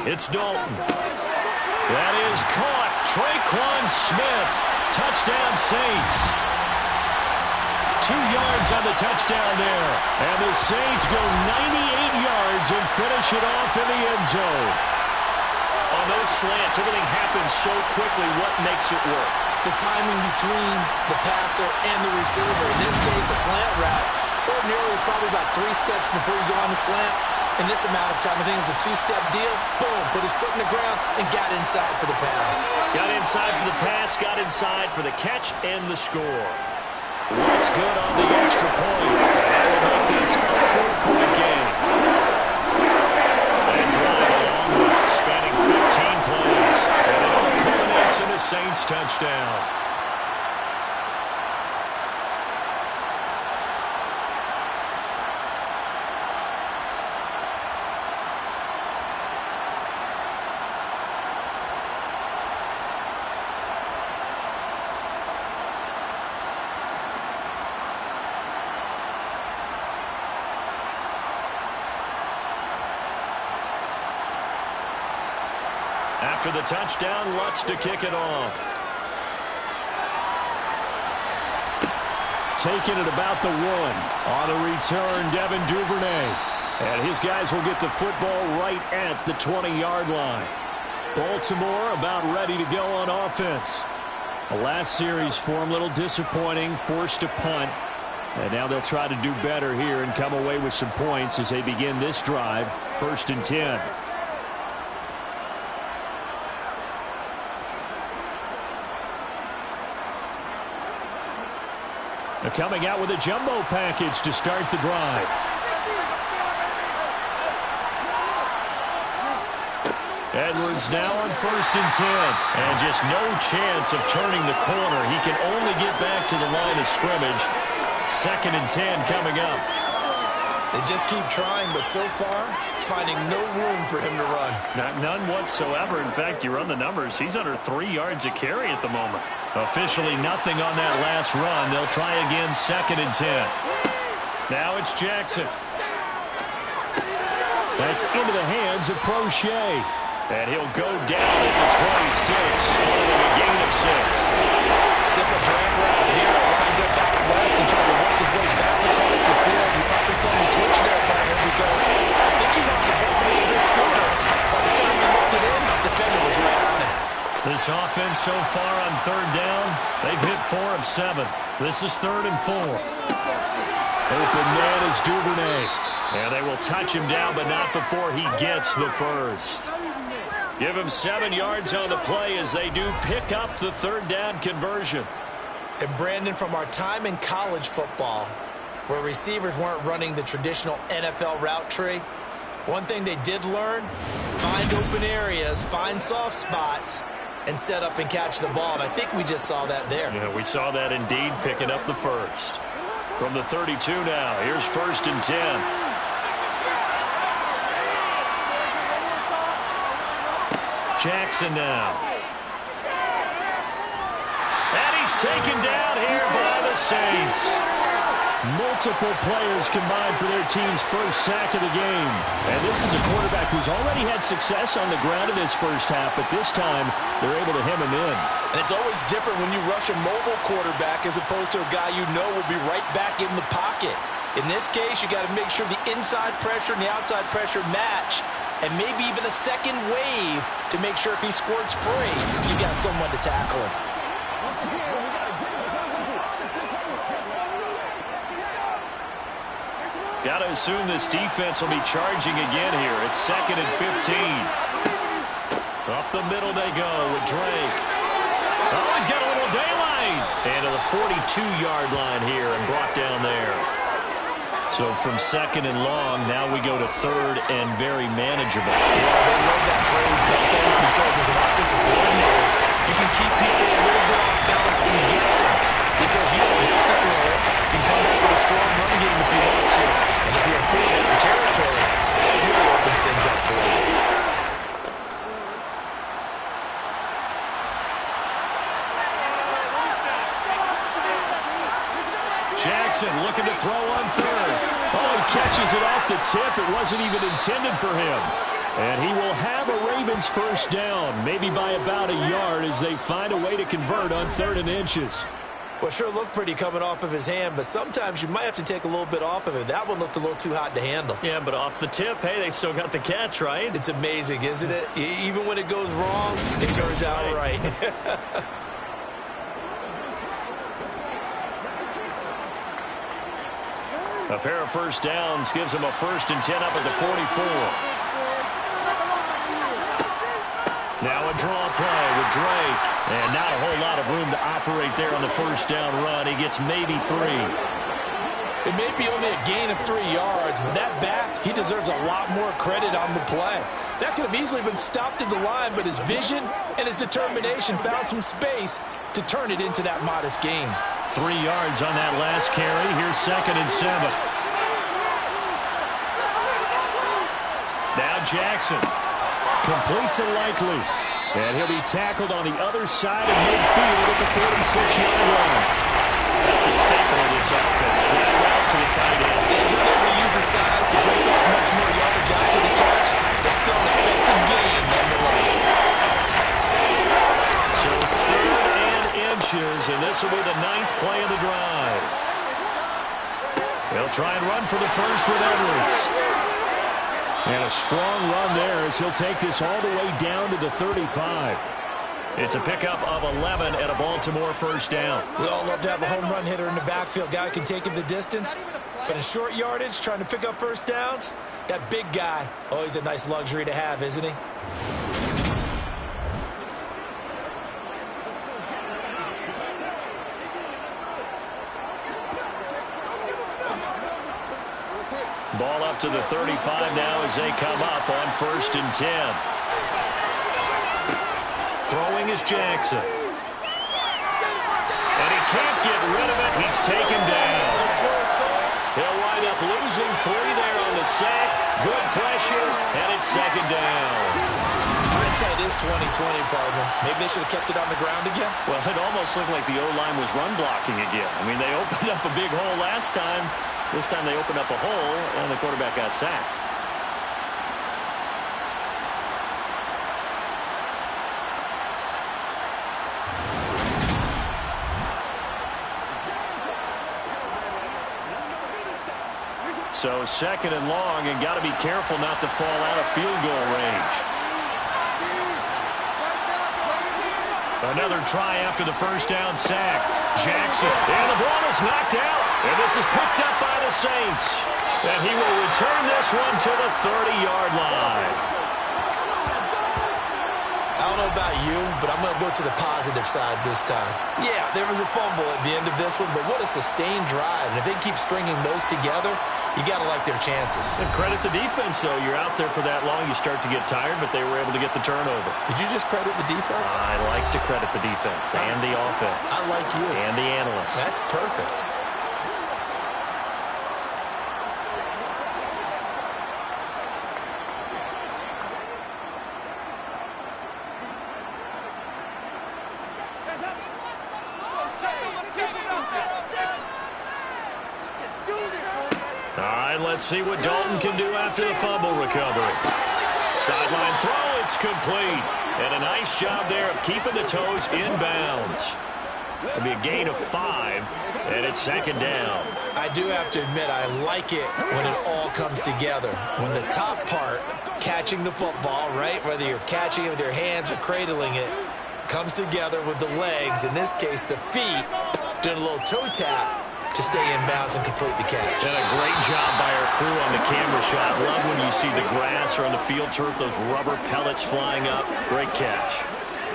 It's Dalton. That is caught. Traquan Smith. Touchdown Saints. 2 yards on the touchdown there. And the Saints go 98 yards and finish it off in the end zone. On those slants, everything happens so quickly. What makes it work? The timing between the passer and the receiver. In this case, a slant route. Ordinarily, it's probably about 3 steps before you go on the slant. In this amount of time, I think it was a 2-step deal. Boom, put his foot in the ground and got inside for the pass. Got inside for the pass, got inside for the catch and the score. What's good on the extra point? That will make this a 4-point game. And drive along with spanning 15 plays. And it all culminates in a Saints touchdown. After the touchdown, Lutz to kick it off. Taking it about the 1. On the return, Devin Duvernay. And his guys will get the football right at the 20-yard line. Baltimore about ready to go on offense. The last series for him, a little disappointing, forced a punt. And now they'll try to do better here and come away with some points as they begin this drive. 1st and 10. They're coming out with a jumbo package to start the drive. Edwards now on 1st and 10. And just no chance of turning the corner. He can only get back to the line of scrimmage. 2nd and 10 coming up. They just keep trying, but so far, finding no room for him to run. None whatsoever. In fact, you run the numbers. He's under 3 yards a carry at the moment. Officially nothing on that last run. They'll try again 2nd and 10. Now it's Jackson. That's into the hands of Prochet. And he'll go down at the 26, following a gain of 6. Simple drag route here. Lined up back left and trying to work his way back across the field. You probably saw me twitch there, partner, because I think he knocked the ball over this offense so far on third down. They've hit 4 of 7. This is 3rd and 4. Open man is Duvernay. And they will touch him down, but not before he gets the first. Give him 7 yards on the play as they do pick up the third down conversion. And Brandon, from our time in college football, where receivers weren't running the traditional NFL route tree, one thing they did learn, find open areas, find soft spots, and set up and catch the ball. And I think we just saw that there. Yeah, we saw that indeed, picking up the first. From the 32 now, here's 1st and 10. Jackson now. And he's taken down here by the Saints. Multiple players combined for their team's first sack of the game. And this is a quarterback who's already had success on the ground in his first half, but this time they're able to hem him in. And it's always different when you rush a mobile quarterback as opposed to a guy you know will be right back in the pocket. In this case, you got to make sure the inside pressure and the outside pressure match, and maybe even a second wave to make sure if he squirts free, you got someone to tackle him. Got to assume this defense will be charging again here. It's 2nd and 15. Up the middle they go with Drake. Oh, he's got a little daylight. And to the 42-yard line here and brought down there. So from 2nd and long, now we go to 3rd and very manageable. Yeah, they love that phrase, don't they? Because as an offensive coordinator, you can keep people a little bit off balance and guessing because you don't have to throw it. You can come back with a strong run game if you want to. And if you're in 4-down territory, that really opens things up for you. Jackson looking to throw on 3rd. Oh, he catches it off the tip. It wasn't even intended for him. And he will have a Ravens first down, maybe by about a yard as they find a way to convert on 3rd and inches. Well, sure looked pretty coming off of his hand, but sometimes you might have to take a little bit off of it. That one looked a little too hot to handle. Yeah, but off the tip, hey, they still got the catch, right? It's amazing, isn't it? Even when it goes wrong, it turns out right. A pair of first downs gives them a 1st and 10 up at the 44. Now a draw play with Drake. And not a whole lot of room to operate there on the first down run. He gets maybe 3. It may be only a gain of 3 yards, but that back, he deserves a lot more credit on the play. That could have easily been stopped at the line, but his vision and his determination found some space to turn it into that modest gain. 3 yards on that last carry. Here's 2nd and 7. Now Jackson. Complete to Likely. And he'll be tackled on the other side of midfield at the 46-yard line. That's a staple of this offense. Drag out to the tight end. He's able to use his size to break off much more yardage after the catch, but still an effective gain nonetheless. So 3rd and inches, and this will be the 9th play of the drive. They'll try and run for the first with Edwards. And a strong run there as he'll take this all the way down to the 35. It's a pickup of 11 and a Baltimore first down. We all love to have a home run hitter in the backfield. Guy can take it the distance. But in short yardage, trying to pick up first downs, that big guy, always a nice luxury to have, isn't he? Ball up to the 35 now as they come up on 1st and 10. Throwing is Jackson. And he can't get rid of it. He's taken down. He'll wind up losing 3 there on the sack. Good pressure, and it's 2nd down. Hindsight is 20/20, partner. Maybe they should have kept it on the ground again. Well, it almost looked like the O-line was run blocking again. I mean, they opened up a big hole last time. This time they opened up a hole, and the quarterback got sacked. So 2nd and long, and got to be careful not to fall out of field goal range. Another try after the first down sack. Jackson, and the ball is knocked out. And this is picked up by the Saints. And he will return this one to the 30-yard line. I don't know about you, but I'm going to go to the positive side this time. Yeah, there was a fumble at the end of this one, but what a sustained drive. And if they keep stringing those together, you got to like their chances. And credit the defense, though. You're out there for that long, you start to get tired, but they were able to get the turnover. Did you just credit the defense? I like to credit the defense and the offense. I like you. And the analysts. That's perfect. Let's see what Dalton can do after the fumble recovery. Sideline throw, it's complete. And a nice job there of keeping the toes in bounds. It'll be a gain of 5, and it's second down. I do have to admit, I like it when it all comes together. When the top part, catching the football, right, whether you're catching it with your hands or cradling it, comes together with the legs, in this case the feet, doing a little toe tap to stay in bounds and complete the catch. And a great job by our crew on the camera shot. Love when you see the grass or on the field turf, those rubber pellets flying up. Great catch.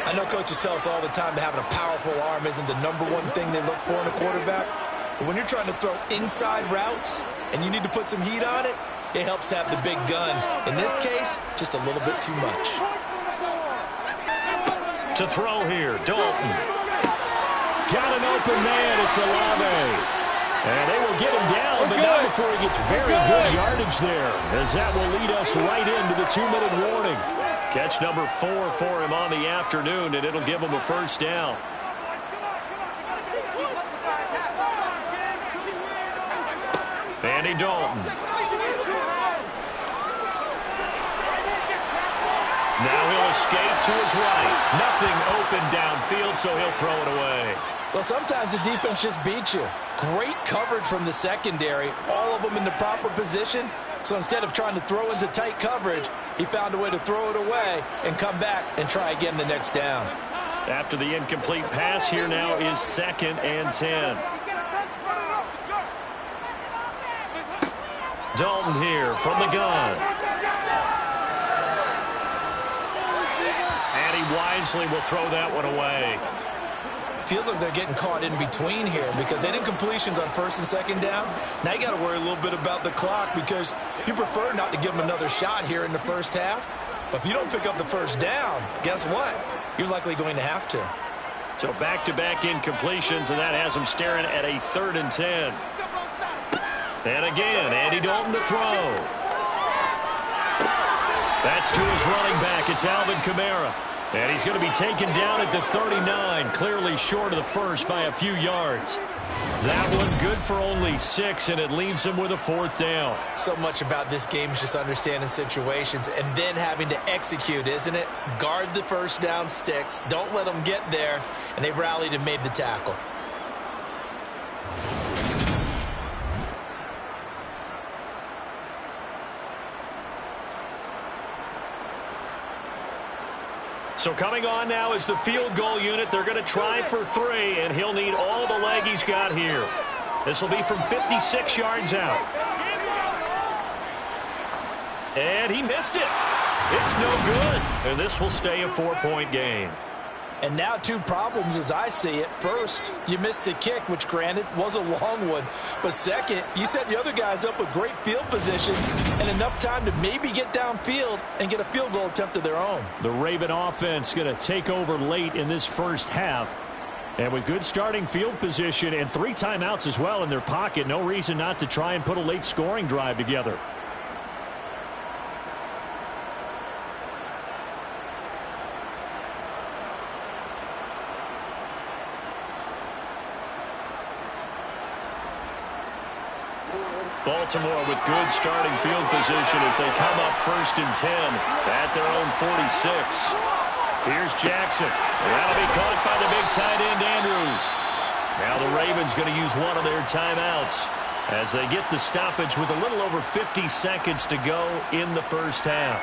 I know coaches tell us all the time that having a powerful arm isn't the number one thing they look for in a quarterback. But when you're trying to throw inside routes and you need to put some heat on it, it helps have the big gun. In this case, just a little bit too much. To throw here, Dalton. Got an open man, it's Olave. And they will get him down, but not before he gets very good yardage there, as that will lead us right into the 2-minute warning. Catch number 4 for him on the afternoon, and it'll give him a first down. Andy Dalton. Now he'll escape to his right. Nothing open downfield, so he'll throw it away. Well, sometimes the defense just beats you. Great coverage from the secondary, all of them in the proper position. So instead of trying to throw into tight coverage, he found a way to throw it away and come back and try again the next down. After the incomplete pass, here now is 2nd and 10. Dalton here from the gun. And he wisely will throw that one away. Feels like they're getting caught in between here because they did completions on 1st and 2nd down. Now you got to worry a little bit about the clock because you prefer not to give them another shot here in the first half. But if you don't pick up the first down, guess what? You're likely going to have to. So back-to-back incompletions, and that has them staring at a 3rd and 10. And again, Andy Dalton to throw. That's to his running back. It's Alvin Kamara. And he's going to be taken down at the 39, clearly short of the first by a few yards. That one good for only 6, and it leaves him with a 4th down. So much about this game is just understanding situations and then having to execute, isn't it? Guard the first down sticks. Don't let them get there. And they rallied and made the tackle. So coming on now is the field goal unit. They're going to try for 3, and he'll need all the leg he's got here. This will be from 56 yards out. And he missed it. It's no good. And this will stay a 4-point game. And now 2 problems as I see it. First, you missed the kick, which granted was a long one. But second, you set the other guys up with great field position and enough time to maybe get downfield and get a field goal attempt of their own. The Raven offense going to take over late in this first half. And with good starting field position and 3 timeouts as well in their pocket, no reason not to try and put a late scoring drive together. Baltimore with good starting field position as they come up 1st and 10 at their own 46. Here's Jackson. That'll be caught by the big tight end, Andrews. Now the Ravens going to use one of their timeouts as they get the stoppage with a little over 50 seconds to go in the first half.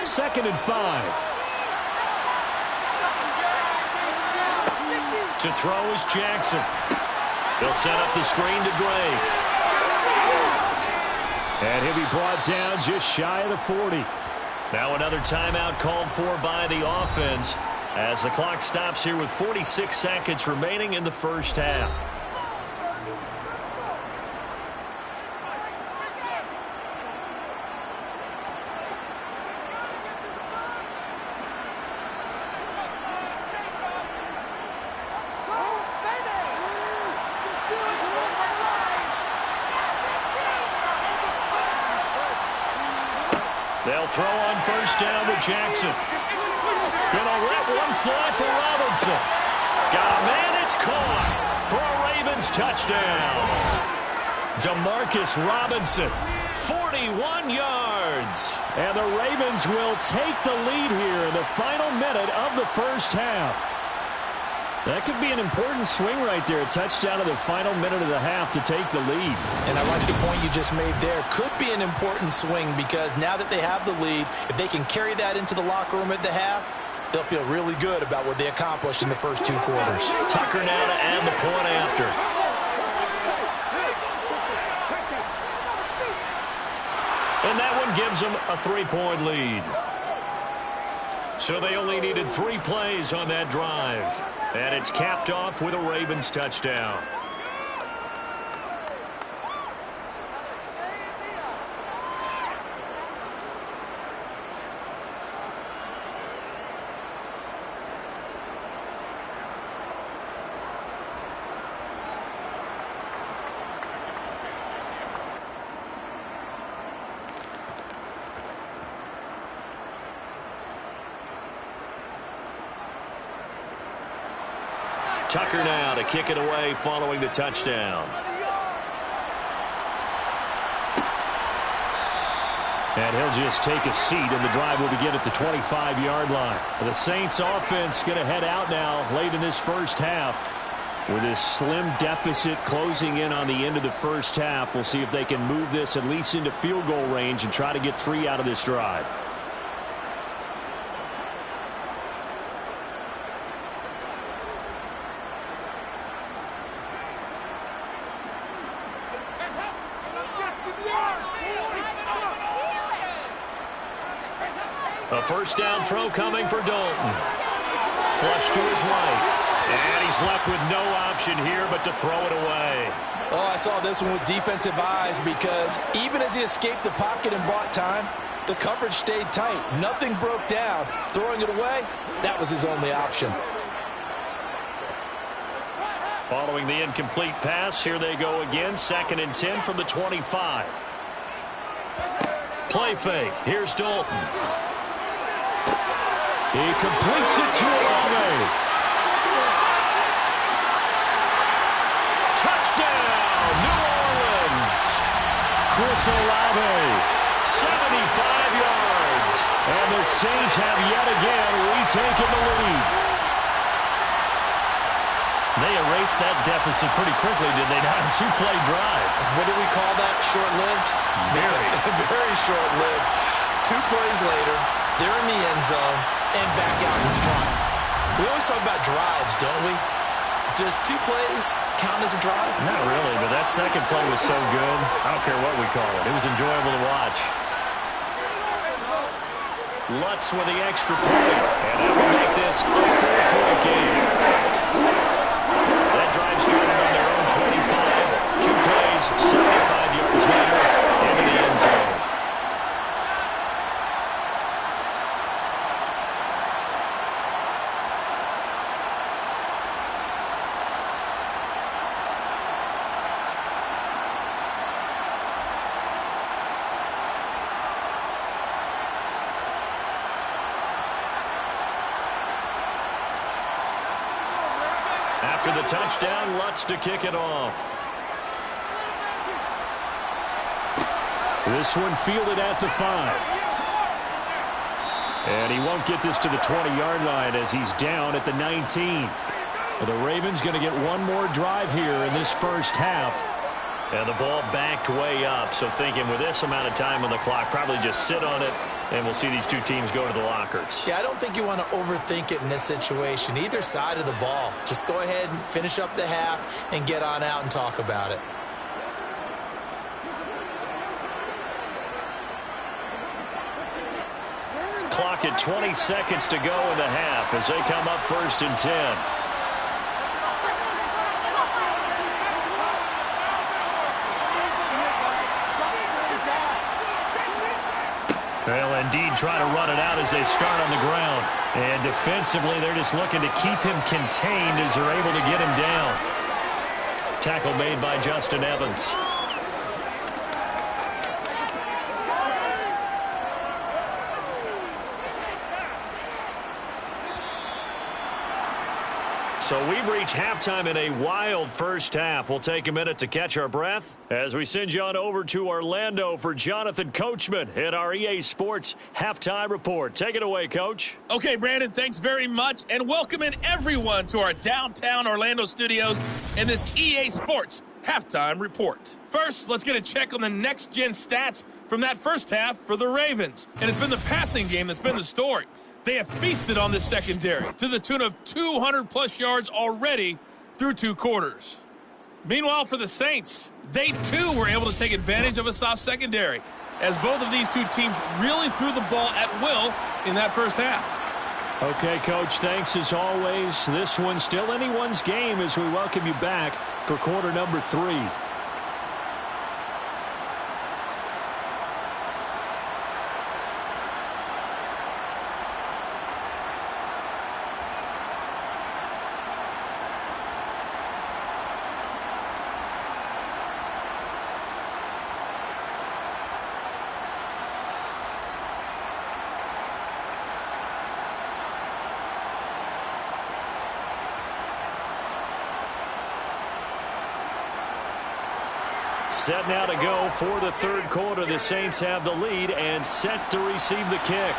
2nd and 5. To throw is Jackson. They'll set up the screen to Drake. And he'll be brought down just shy of the 40. Now another timeout called for by the offense as the clock stops here with 46 seconds remaining in the first half. They'll throw on first down to Jackson. Gonna let one fly for Robinson. Got a man, it's caught for a Ravens touchdown. Demarcus Robinson, 41 yards. And the Ravens will take the lead here in the final minute of the first half. That could be an important swing right there. A touchdown in the final minute of the half to take the lead. And I like the point you just made there. Could be an important swing because now that they have the lead, if they can carry that into the locker room at the half, they'll feel really good about what they accomplished in the first 2 quarters. Tucker now to add the point after. And that one gives them a 3-point lead. So they only needed 3 plays on that drive. And it's capped off with a Ravens touchdown. Tucker now to kick it away following the touchdown. And he'll just take a seat, and the drive will begin at the 25-yard line. The Saints offense going to head out now late in this first half with this slim deficit closing in on the end of the first half. We'll see if they can move this at least into field goal range and try to get 3 out of this drive. A first down throw coming for Dalton. Flush to his right. And he's left with no option here but to throw it away. Oh, I saw this one with defensive eyes because even as he escaped the pocket and bought time, the coverage stayed tight. Nothing broke down. Throwing it away, that was his only option. Following the incomplete pass, here they go again. 2nd and 10 from the 25. Play fake. Here's Dalton. He completes it to Olave. Touchdown, New Orleans. Chris Olave, 75 yards. And the Saints have yet again retaken the lead. They erased that deficit pretty quickly, did they not? A 2-play drive. What do we call that? Short-lived? Very short-lived. 2 plays later, they're in the end zone and back out in front. We always talk about drives, don't we? Does 2 plays count as a drive? Not really, but that second play was so good. I don't care what we call it. It was enjoyable to watch. Lutz with the extra point, and that will make this a 4-point game. That drive started on their own 25. 2 plays, 75 yards later, into the end zone. After the touchdown, Lutz to kick it off. This one fielded at the 5. And he won't get this to the 20-yard line as he's down at the 19. Well, the Ravens going to get one more drive here in this first half. And the ball backed way up, so thinking with this amount of time on the clock, probably just sit on it, and we'll see these two teams go to the lockers. Yeah, I don't think you want to overthink it in this situation. Either side of the ball. Just go ahead and finish up the half and get on out and talk about it. Clock at 20 seconds to go in the half as they come up 1st and 10. Well, indeed, try to run it out as they start on the ground. And defensively, they're just looking to keep him contained as they're able to get him down. Tackle made by Justin Evans. So we've reached halftime in a wild first half. We'll take a minute to catch our breath as we send you on over to Orlando for Jonathan Coachman in our EA Sports Halftime Report. Take it away, Coach. Okay, Brandon, thanks very much, and welcoming everyone to our downtown Orlando studios in this EA Sports Halftime Report. First, let's get a check on the next-gen stats from that first half for the Ravens. And it's been the passing game that's been the story. They have feasted on this secondary to the tune of 200-plus yards already through 2 quarters. Meanwhile, for the Saints, they too were able to take advantage of a soft secondary as both of these two teams really threw the ball at will in that first half. Okay, Coach, thanks as always. This one's still anyone's game as we welcome you back for quarter number 3. Set now to go for the third quarter. The Saints have the lead and set to receive the kick.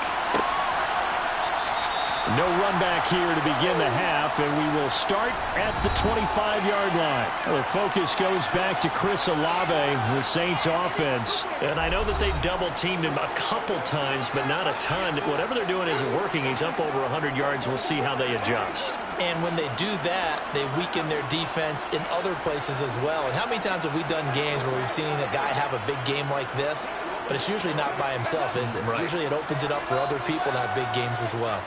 No run back here to begin the half, and we will start at the 25-yard line. The focus goes back to Chris Olave, the Saints offense. And I know that they've double-teamed him a couple times, but not a ton. Whatever they're doing isn't working. He's up over 100 yards. We'll see how they adjust. And when they do that, they weaken their defense in other places as well. And how many times have we done games where we've seen a guy have a big game like this, but it's usually not by himself, is it? Right. Usually it opens it up for other people to have big games as well.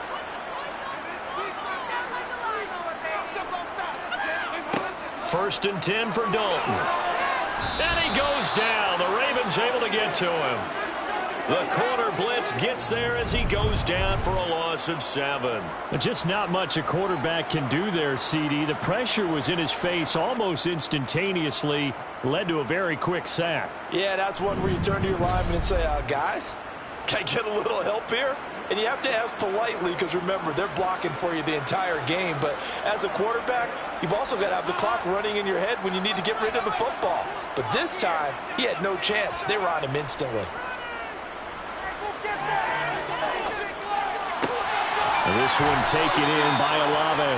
First and 10 for Dalton. And he goes down. The Ravens able to get to him. The corner blitz gets there as he goes down for a loss of 7. Just not much a quarterback can do there, CD. The pressure was in his face almost instantaneously, led to a very quick sack. Yeah, that's one where you turn to your lineman and say, guys, can I get a little help here? And you have to ask politely because, remember, they're blocking for you the entire game. But as a quarterback, you've also got to have the clock running in your head when you need to get rid of the football. But this time, he had no chance. They were on him instantly. This one taken in by Olave.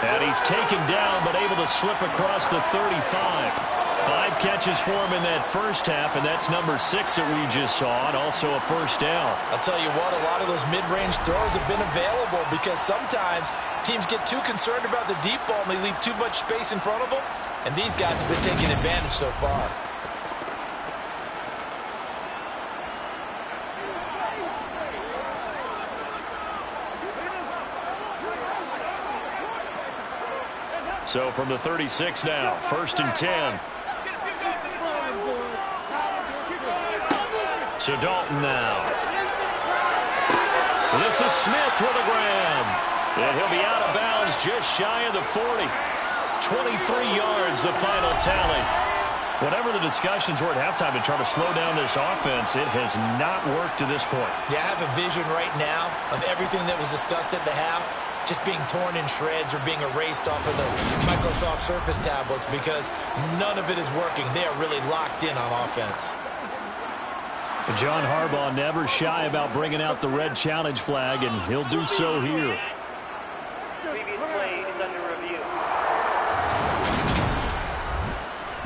And he's taken down but able to slip across the 35. 5 catches for him in that first half, and that's number 6 that we just saw, and also a first down. I'll tell you what, a lot of those mid-range throws have been available because sometimes teams get too concerned about the deep ball and they leave too much space in front of them, and these guys have been taking advantage so far. So from the 36 now, first and 10. So Dalton now. This is Smith with a grab. And he'll be out of bounds just shy of the 40. 23 yards, the final tally. Whatever the discussions were at halftime to try to slow down this offense, it has not worked to this point. Yeah, I have a vision right now of everything that was discussed at the half just being torn in shreds or being erased off of the Microsoft Surface tablets because none of it is working. They are really locked in on offense. John Harbaugh never shy about bringing out the red challenge flag, and he'll do so here. Previous play is under review.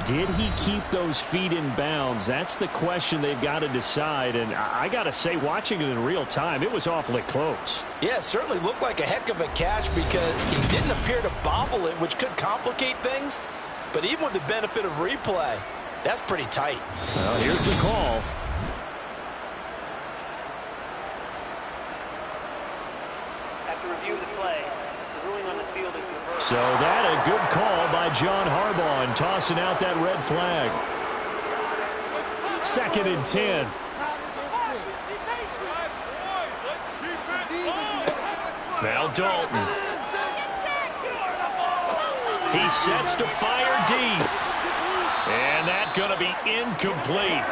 Did he keep those feet in bounds? That's the question they've got to decide. And I got to say, watching it in real time, it was awfully close. Yeah, it certainly looked like a heck of a catch because he didn't appear to bobble it, which could complicate things. But even with the benefit of replay, that's pretty tight. Well, here's the call. After review of the play, the ruling on the field is reversed. So that a good call by John Harbaugh and tossing out that red flag. 2nd and 10. Now Dalton. He sets to fire deep. And that's going to be incomplete.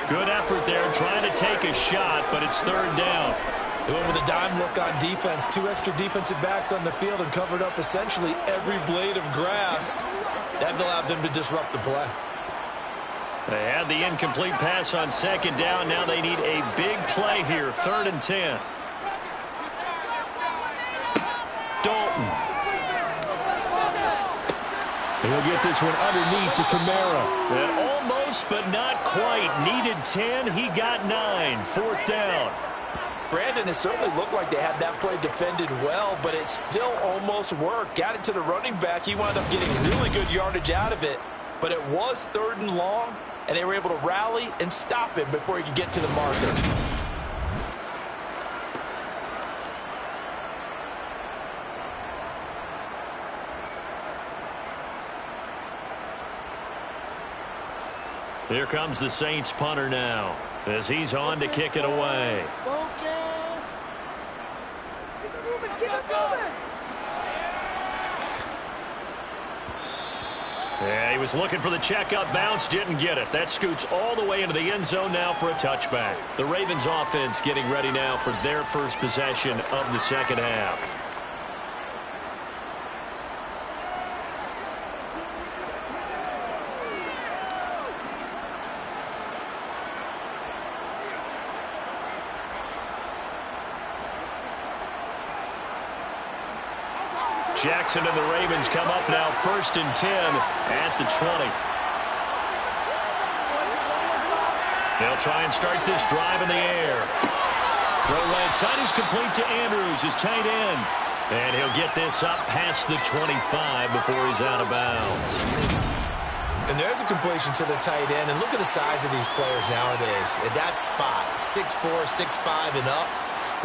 Good effort there trying to take a shot, but it's 3rd down. They went with a dime look on defense. 2 extra defensive backs on the field and covered up essentially every blade of grass. That allowed them to disrupt the play. They had the incomplete pass on 2nd down. Now they need a big play here. 3rd and 10. Dalton. He'll get this one underneath to Kamara. And almost, but not quite. Needed 10. He got 9. 4th down. Brandon, it certainly looked like they had that play defended well, but it still almost worked. Got it to the running back. He wound up getting really good yardage out of it, but it was 3rd and long, and they were able to rally and stop him before he could get to the marker. Here comes the Saints punter now as he's on to kick it away. Yeah, he was looking for the checkup bounce, didn't get it. That scoots all the way into the end zone now for a touchback. The Ravens offense getting ready now for their first possession of the 2nd half. Jackson and the Ravens come up now 1st and 10 at the 20. They'll try and start this drive in the air. Throw right side is complete to Andrews, his tight end. And he'll get this up past the 25 before he's out of bounds. And there's a completion to the tight end. And look at the size of these players nowadays. At that spot, 6'4", 6'5", and up.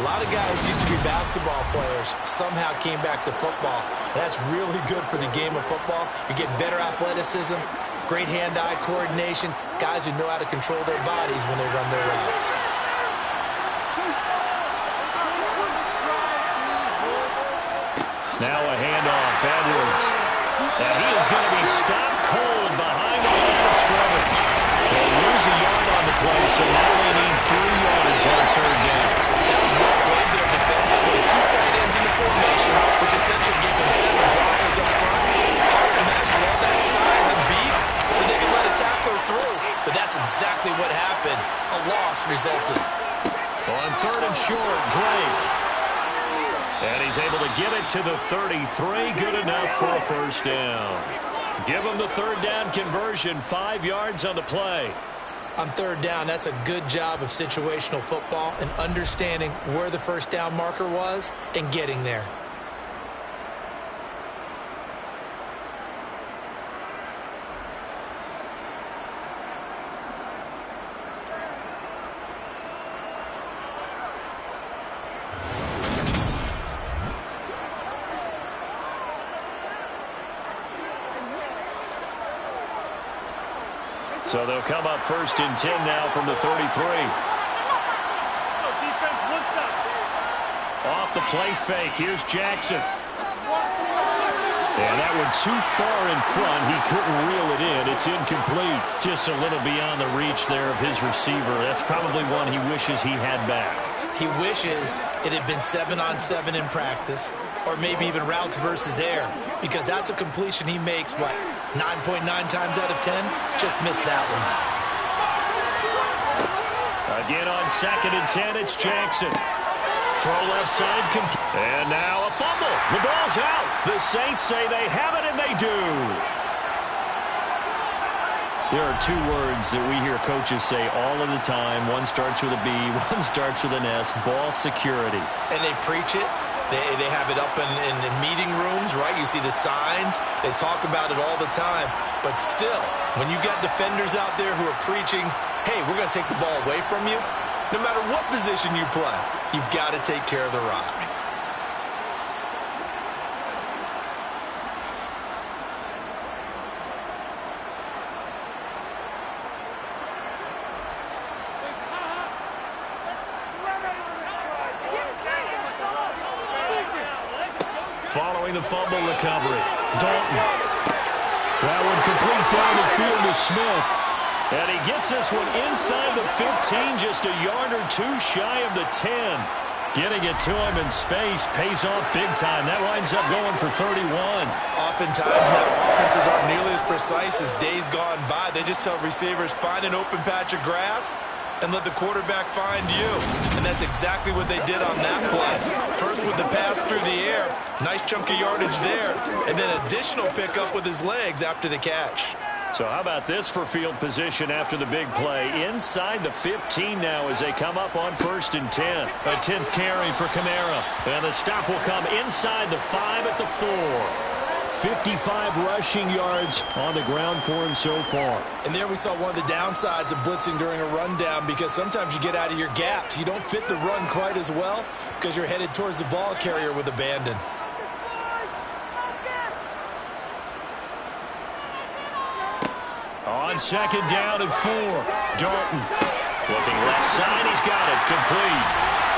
A lot of guys used to be basketball players, somehow came back to football. And that's really good for the game of football. You get better athleticism, great hand-eye coordination, guys who know how to control their bodies when they run their routes. Now a handoff, Edwards. And he is going to be stopped cold behind the line of scrimmage. They'll lose a yard on the play, so now they need 3 yards on 3rd down. That was well played there defensively. 2 tight ends in the formation, which essentially gave them 7 blockers up front. Hard to imagine with all that size and beef that they could let a tackler through. But that's exactly what happened. A loss resulted. On 3rd and short, Drake. And he's able to get it to the 33. Good enough for a 1st down. Give him the 3rd down conversion. 5 yards on the play. On 3rd down, that's a good job of situational football and understanding where the 1st down marker was and getting there. So they'll come up 1st and 10 now from the 33. Off the play fake. Here's Jackson. And that one too far in front. He couldn't reel it in. It's incomplete. Just a little beyond the reach there of his receiver. That's probably one he wishes he had back. He wishes it had been 7-on-7 in practice, or maybe even routes versus air, because that's a completion he makes, what, 9.9 times out of 10? Just missed that one. Again on 2nd and 10, it's Jackson. Throw left side, and now a fumble. The ball's out. The Saints say they have it, and they do. There are two words that we hear coaches say all of the time. One starts with a B, one starts with an S, ball security. And they preach it. They have it up in meeting rooms, right? You see the signs. They talk about it all the time. But still, when you got defenders out there who are preaching, hey, we're going to take the ball away from you, no matter what position you play, you've got to take care of the rock. Following the fumble recovery, Dalton. That one complete down the field to Smith. And he gets this one inside the 15, just a yard or two shy of the 10. Getting it to him in space pays off big time. That winds up going for 31. Oftentimes now offenses aren't nearly as precise as days gone by. They just tell receivers, find an open patch of grass and let the quarterback find you. And that's exactly what they did on that play. First with the pass through the air, nice chunk of yardage there, and then additional pickup with his legs after the catch. So how about this for field position after the big play? Inside the 15 now as they come up on 1st and 10. A 10th carry for Kamara. And the stop will come inside the 5 at the 4. 55 rushing yards on the ground for him so far. And there we saw one of the downsides of blitzing during a rundown, because sometimes you get out of your gaps. You don't fit the run quite as well because you're headed towards the ball carrier with abandon. On 2nd down and 4. Dalton looking left side. He's got it. Complete.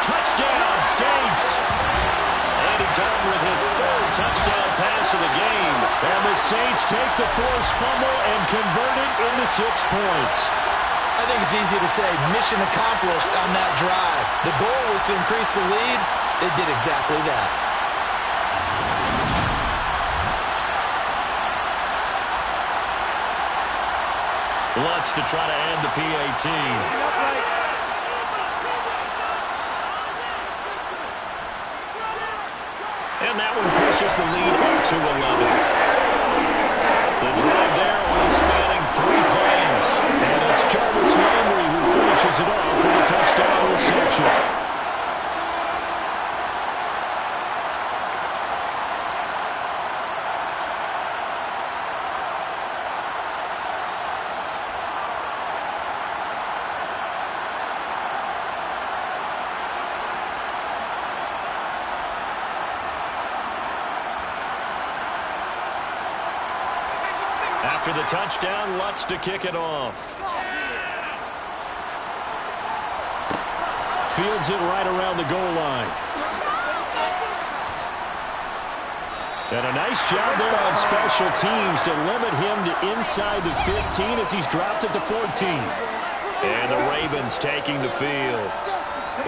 Touchdown, Saints. Andy Dalton with his 3rd touchdown pass of the game. And the Saints take the forced fumble and convert it into 6 points. I think it's easy to say mission accomplished on that drive. The goal was to increase the lead. They did exactly that. Lutz to try to add the PAT. And that one pushes the lead up to 11. The drive there only spanning 3 plays. And it's Jarvis Landry who finishes it off with a touchdown reception. After the touchdown, Lutz to kick it off. Fields it right around the goal line. And a nice job there on special teams to limit him to inside the 15 as he's dropped it to 14. And the Ravens taking the field.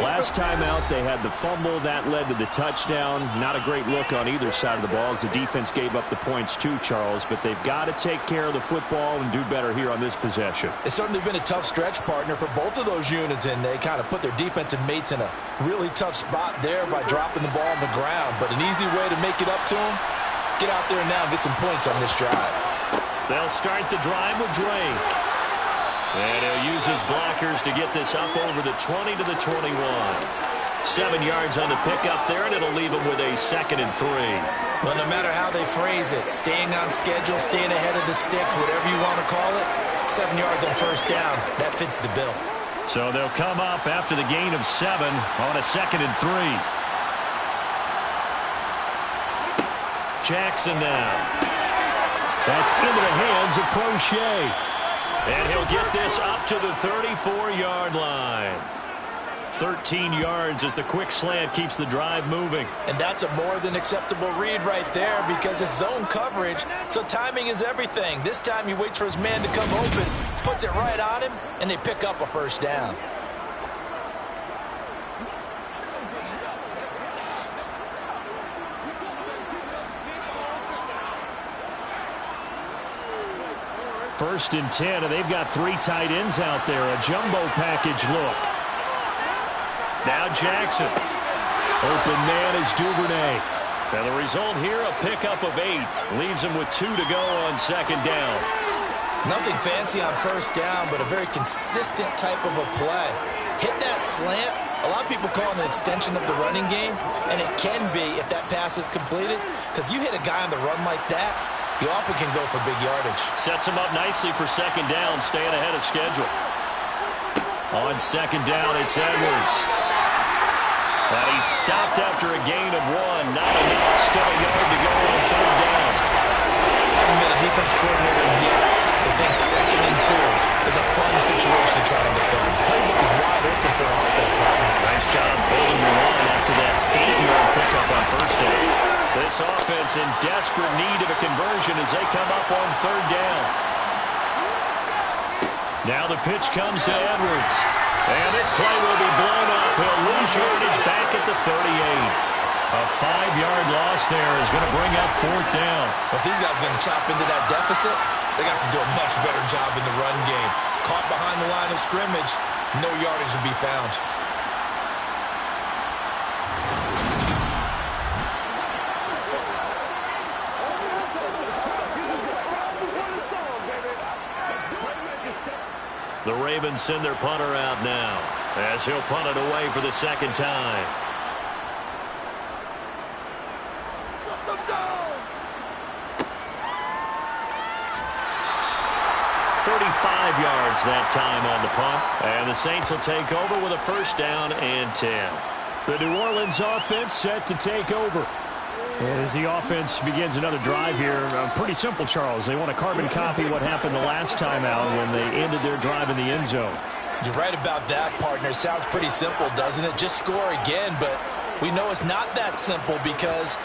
Last time out, they had the fumble. That led to the touchdown. Not a great look on either side of the ball as the defense gave up the points too, Charles. But they've got to take care of the football and do better here on this possession. It's certainly been a tough stretch, partner, for both of those units, and they kind of put their defensive mates in a really tough spot there by dropping the ball on the ground. But an easy way to make it up to them, get out there now and get some points on this drive. They'll start the drive with Drake. And he'll use his blockers to get this up over the 20 to the 21. 7 yards on the pickup there, and it'll leave him with a 2nd and 3. Well, no matter how they phrase it, staying on schedule, staying ahead of the sticks, whatever you want to call it, 7 yards on 1st down, that fits the bill. So they'll come up after the gain of 7 on a 2nd and 3. Jackson now. That's into the hands of Prochet. And he'll get this up to the 34-yard line. 13 yards as the quick slant keeps the drive moving. And that's a more than acceptable read right there because it's zone coverage, so timing is everything. This time he waits for his man to come open, puts it right on him, and they pick up a 1st down. First and 10, and they've got 3 tight ends out there. A jumbo package look. Now Jackson. Open man is Duvernay. And the result here, a pickup of 8. Leaves him with 2 to go on 2nd down. Nothing fancy on first down, but a very consistent type of a play. Hit that slant. A lot of people call it an extension of the running game, and it can be if that pass is completed, because you hit a guy on the run like that, you often can go for big yardage. Sets him up nicely for second down, staying ahead of schedule. On second down, it's Edwards. And he's stopped after a gain of 1. Not enough. Still a yard to go on third down. Haven't been a defense coordinator yet. I think 2nd and 2 is a fun situation to try and defend. Playbook is wide open for an offense, partner. Nice job holding the line after that 8-yard pickup on first down. This offense in desperate need of a conversion as they come up on third down. Now the pitch comes to Edwards. And this play will be blown up. He'll lose yardage back at the 38. A 5-yard loss there is going to bring up fourth down. If these guys are going to chop into that deficit, they got to do a much better job in the run game. Caught behind the line of scrimmage, no yardage will be found. The Ravens send their punter out now as he'll punt it away for the second time. Yards that time on the punt, and the Saints will take over with a first down and 10. The New Orleans offense set to take over. And as the offense begins another drive here, pretty simple, Charles. They want to carbon copy what happened the last time out when they ended their drive in the end zone. You're right about that, partner. Sounds pretty simple, doesn't it? Just score again, but we know it's not that simple because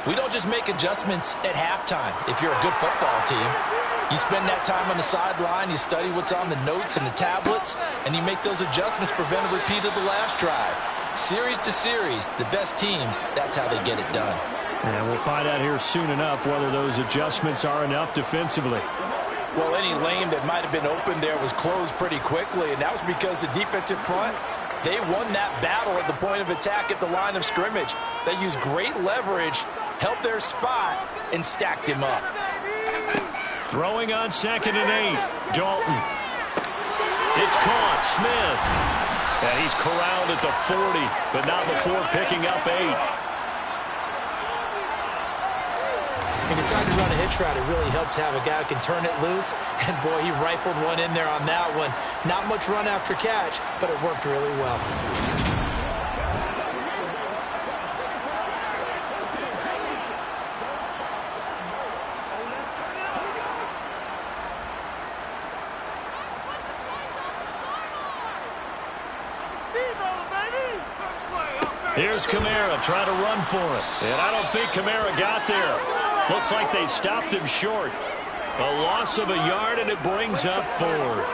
we don't just make adjustments at halftime if you're a good football team. You spend that time on the sideline, you study what's on the notes and the tablets, and you make those adjustments, prevent a repeat of the last drive. Series to series, the best teams, that's how they get it done. And we'll find out here soon enough whether those adjustments are enough defensively. Well, any lane that might have been open there was closed pretty quickly, and that was because the defensive front, they won that battle at the point of attack at the line of scrimmage. They used great leverage, held their spot, and stacked him up. Throwing on 2nd and 8. Dalton. It's caught. Smith. And he's corralled at the 40, but not before picking up 8. He decided to run a hitch route. It really helps to have a guy who can turn it loose. And, boy, he rifled one in there on that one. Not much run after catch, but it worked really well. Here's Kamara trying to run for it. And I don't think Kamara got there. Looks like they stopped him short. A loss of a yard, and it brings up fourth.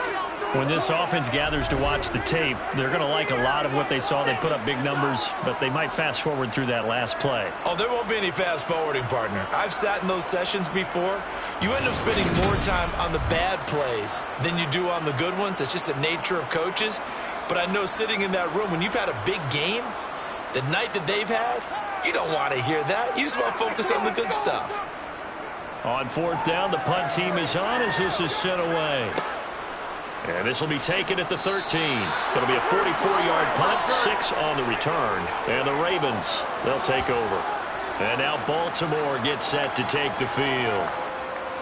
When this offense gathers to watch the tape, they're going to like a lot of what they saw. They put up big numbers, but they might fast forward through that last play. Oh, there won't be any fast forwarding, partner. I've sat in those sessions before. You end up spending more time on the bad plays than you do on the good ones. It's just the nature of coaches. But I know sitting in that room, when you've had a big game, the night that they've had, you don't want to hear that. You just want to focus on the good stuff. On fourth down, the punt team is on as this is sent away. And this will be taken at the 13. It'll be a 44-yard punt, 6 on the return. And the Ravens, they'll take over. And now Baltimore gets set to take the field.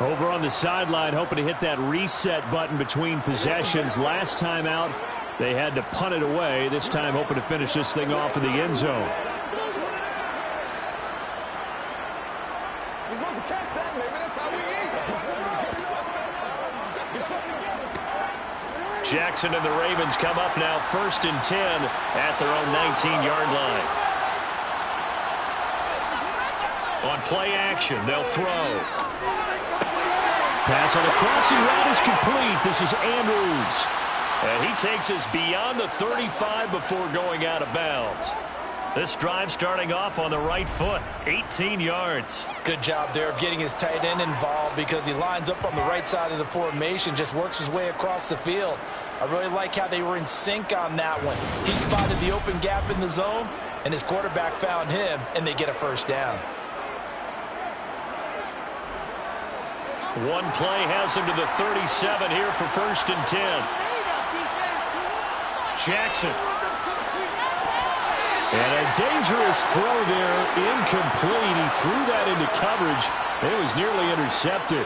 Over on the sideline, hoping to hit that reset button between possessions. Last time out, they had to punt it away. This time hoping to finish this thing off in the end zone. Jackson and the Ravens come up now 1st and 10 at their own 19-yard line. On play action, they'll throw. Pass on the crossing route is complete. This is Andrews. And he takes us beyond the 35 before going out of bounds. This drive starting off on the right foot, 18 yards. Good job there of getting his tight end involved because he lines up on the right side of the formation, just works his way across the field. I really like how they were in sync on that one. He spotted the open gap in the zone, and his quarterback found him, and they get a first down. One play has him to the 37 here for 1st and 10. Jackson. And a dangerous throw there, incomplete. He threw that into coverage. It was nearly intercepted.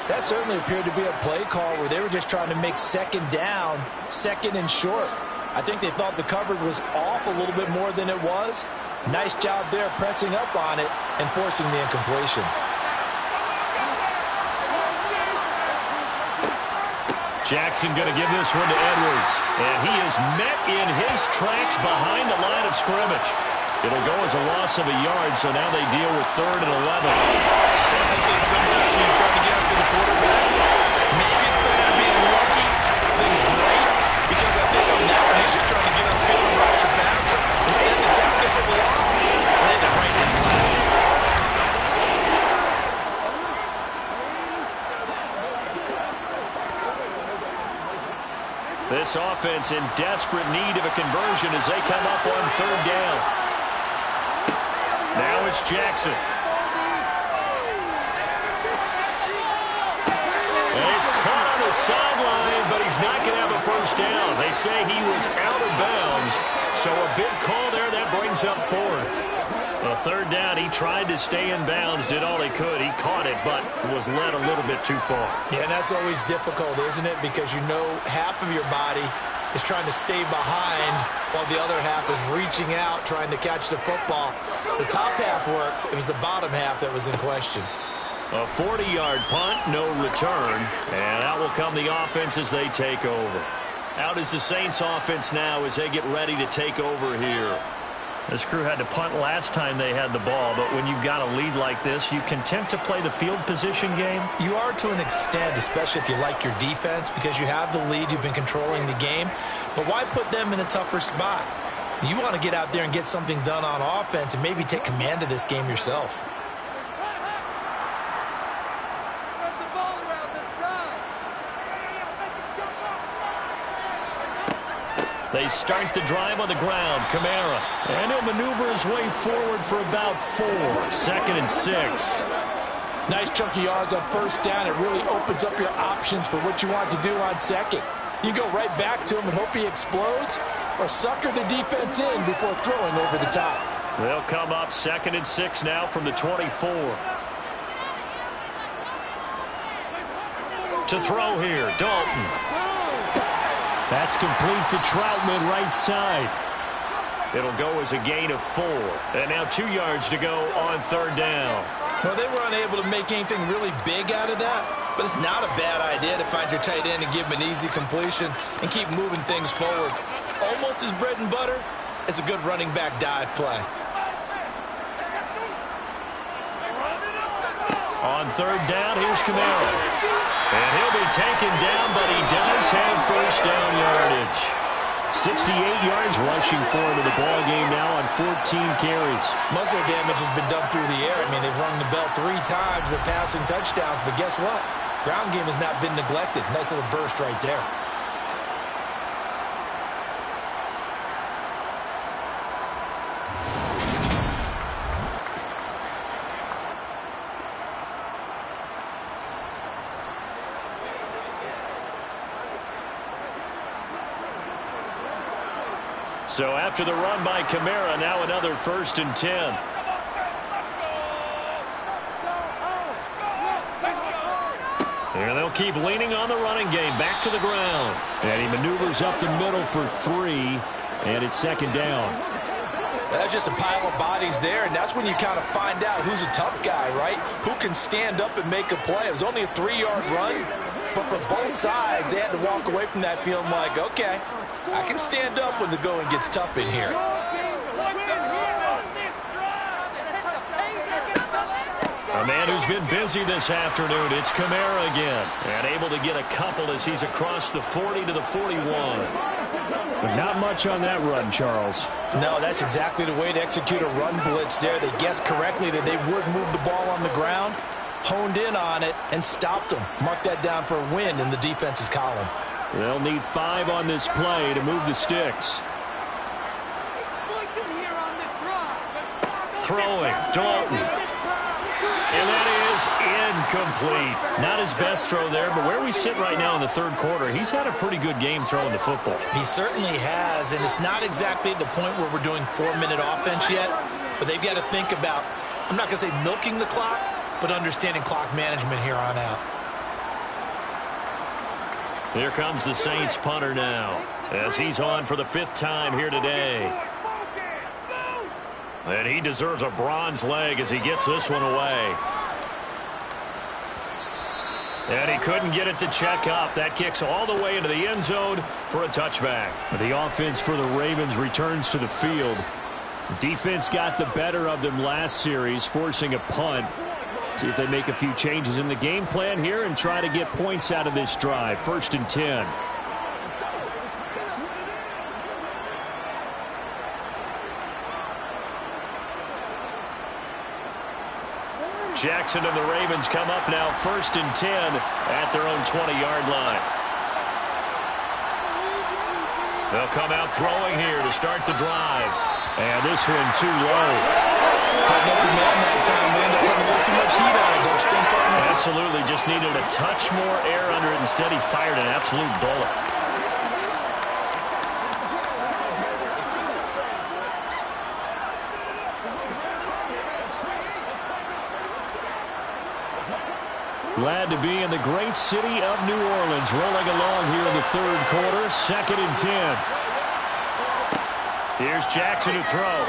That certainly appeared to be a play call where they were just trying to make 2nd down, 2nd and short. I think they thought the coverage was off a little bit more than it was. Nice job there pressing up on it and forcing the incompletion. Jackson going to give this one to Edwards. And he is met in his tracks behind the line of scrimmage. It'll go as a loss of a yard, so now they deal with 3rd and 11. I think sometimes when you're trying to get after the quarterback, maybe it's better to be lucky than great, because I think on that one, he's just trying to get upfield and rush the passer. Instead of tackle for the loss, land it right in his lap. This offense in desperate need of a conversion as they come up on 3rd down. Now it's Jackson. And he's caught on the sideline, but he's not going to have a 1st down. They say he was out of bounds, so a big call there. That brings up 4th. A 3rd down, he tried to stay in bounds, did all he could. He caught it, but was led a little bit too far. Yeah, and that's always difficult, isn't it? Because you know half of your body is trying to stay behind while the other half is reaching out, trying to catch the football. The top half worked. It was the bottom half that was in question. A 40-yard punt, no return. And out will come the offense as they take over. Out is the Saints offense now as they get ready to take over here. This crew had to punt last time they had the ball, but when you've got a lead like this, you content to play the field position game? You are to an extent, especially if you like your defense, because you have the lead, you've been controlling the game. But why put them in a tougher spot? You want to get out there and get something done on offense and maybe take command of this game yourself. They start the drive on the ground. Kamara. And he'll maneuver his way forward for about 4. 2nd and 6. Nice chunky yards on 1st down. It really opens up your options for what you want to do on 2nd. You go right back to him and hope he explodes, or sucker the defense in before throwing over the top. They'll come up 2nd and 6 now from the 24. To throw here, Dalton. That's complete to Troutman, right side. It'll go as a gain of 4. And now 2 yards to go on 3rd down. Well, they were unable to make anything really big out of that, but it's not a bad idea to find your tight end and give him an easy completion and keep moving things forward. Almost as bread and butter as a good running back dive play. On 3rd down, here's Kamara. And he'll be taken down, but he does have 1st down yardage. 68 yards rushing for him in the ball game now on 14 carries. Muscle damage has been done through the air. I mean, they've rung the bell 3 times with passing touchdowns, but guess what? Ground game has not been neglected. Nice little burst right there. So after the run by Kamara, now another 1st and 10. And they'll keep leaning on the running game. Back to the ground. And he maneuvers up the middle for 3. And it's 2nd down. That's just a pile of bodies there, and that's when you kind of find out who's a tough guy, right? Who can stand up and make a play. It was only a 3-yard run, but for both sides, they had to walk away from that feeling like, okay, I can stand up when the going gets tough in here. A man who's been busy this afternoon, it's Kamara again. And able to get a couple as he's across the 40 to the 41. But not much on that run, Charles. No, that's exactly the way to execute a run blitz there. They guessed correctly that they would move the ball on the ground, honed in on it, and stopped them. Mark that down for a win in the defense's column. They'll need 5 on this play to move the sticks. Throwing, Dalton. And that is is incomplete. Not his best throw there, but where we sit right now in the third quarter, he's had a pretty good game throwing the football. He certainly has, and it's not exactly the point where we're doing 4-minute offense yet, but they've got to think about, I'm not going to say milking the clock, but understanding clock management here on out. Here comes the Saints punter now, as he's on for the 5th time here today. And he deserves a bronze leg as he gets this one away. And he couldn't get it to check up. That kicks all the way into the end zone for a touchback. The offense for the Ravens returns to the field. Defense got the better of them last series, forcing a punt. See if they make a few changes in the game plan here and try to get points out of this drive. 1st and 10. Jackson and the Ravens come up now 1st and 10 at their own 20-yard line. They'll come out throwing here to start the drive. And this one too low. Absolutely, just needed a touch more air under it. Instead, he fired an absolute bullet. Glad to be in the great city of New Orleans, rolling along here in the third quarter, 2nd and 10. Here's Jackson to throw.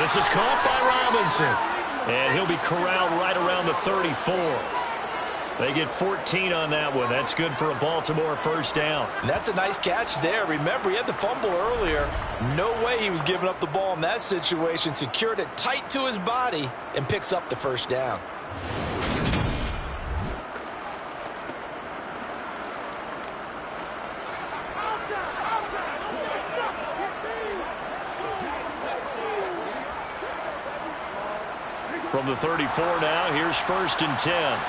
This is caught by Robinson. And he'll be corralled right around the 34. They get 14 on that one. That's good for a Baltimore 1st down. And that's a nice catch there. Remember, he had the fumble earlier. No way he was giving up the ball in that situation. Secured it tight to his body and picks up the 1st down. From the 34 now, here's 1st and 10.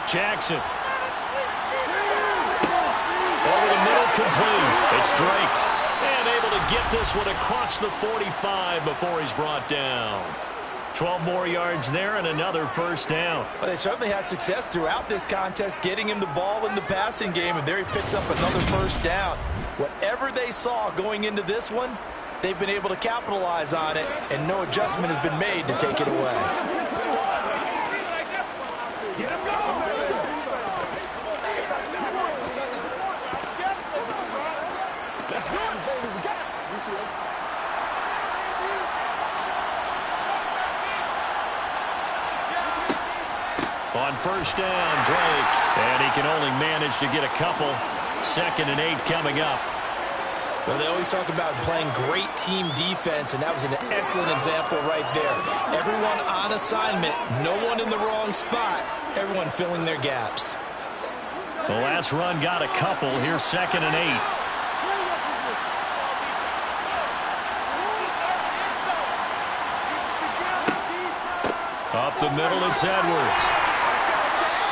Jackson. Over the middle, complete. It's Drake. And able to get this one across the 45 before he's brought down. 12 more yards there and another 1st down. Well, they certainly had success throughout this contest getting him the ball in the passing game, and there he picks up another 1st down. Whatever they saw going into this one, they've been able to capitalize on it, and no adjustment has been made to take it away. On 1st down, Drake. And he can only manage to get a couple. 2nd and 8 coming up. Well, they always talk about playing great team defense, and that was an excellent example right there. Everyone on assignment, no one in the wrong spot, everyone filling their gaps. The last run got a couple. Here's 2nd and 8. Up the middle, it's Edwards.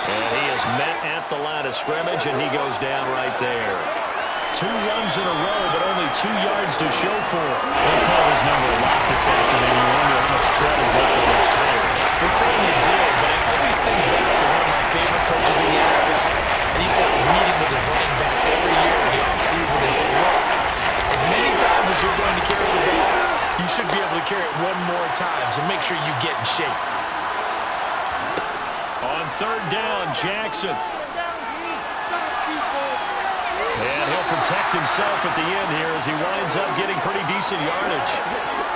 And he is met at the line of scrimmage, and he goes down right there. 2 runs in a row, but only 2 yards to show for it. They'll call his number a lot this afternoon. You wonder how much tread is left on those tires. They certainly do, but I always think back to one of my favorite coaches in the NFL, and he said we're meeting with his running backs every year in the offseason and said, look, as many times as you're going to carry the ball, you should be able to carry it one more time, so make sure you get in shape. On 3rd down, Jackson. And he'll protect himself at the end here as he winds up getting pretty decent yardage.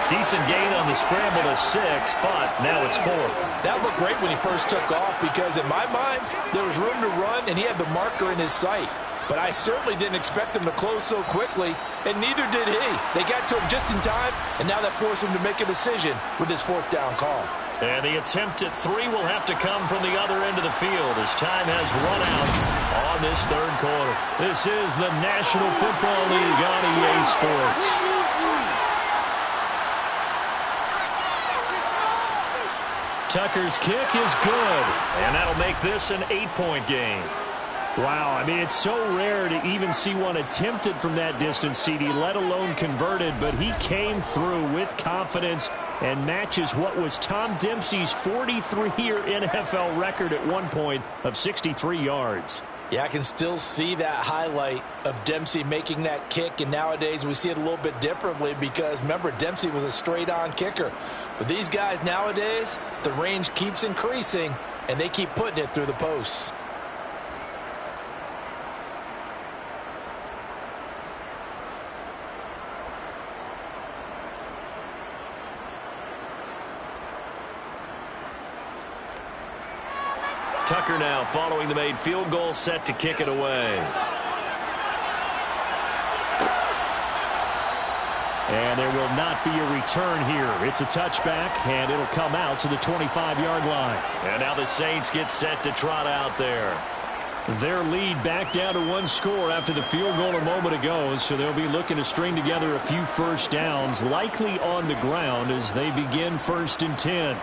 Decent gain on the scramble to 6, but now it's 4th. That looked great when he first took off because in my mind, there was room to run and he had the marker in his sight. But I certainly didn't expect him to close so quickly, and neither did he. They got to him just in time, and now that forced him to make a decision with his 4th down call. And the attempt at 3 will have to come from the other end of the field as time has run out on this 3rd quarter. This is the National Football League on EA Sports. Tucker's kick is good, and that'll make this an 8-point game. Wow, I mean, it's so rare to even see one attempted from that distance, CD, let alone converted, but he came through with confidence and matches what was Tom Dempsey's 43-year NFL record at one point of 63 yards. Yeah, I can still see that highlight of Dempsey making that kick, and nowadays we see it a little bit differently because, remember, Dempsey was a straight-on kicker. But these guys nowadays, the range keeps increasing, and they keep putting it through the posts. Tucker now following the made field goal, set to kick it away. And there will not be a return here. It's a touchback, and it'll come out to the 25-yard line. And now the Saints get set to trot out there. Their lead back down to one score after the field goal a moment ago, so they'll be looking to string together a few first downs, likely on the ground as they begin 1st and 10.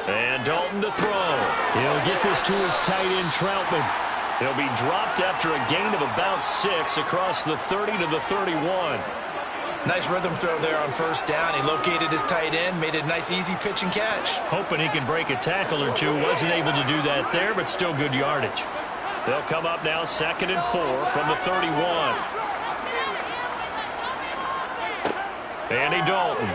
And Dalton to throw. He'll get this to his tight end, Troutman. He'll be dropped after a gain of about 6 across the 30 to the 31. Nice rhythm throw there on 1st down. He located his tight end, made a nice easy pitch and catch. Hoping he can break a tackle or two. Wasn't able to do that there, but still good yardage. They'll come up now 2nd and 4 from the 31. Andy Dalton.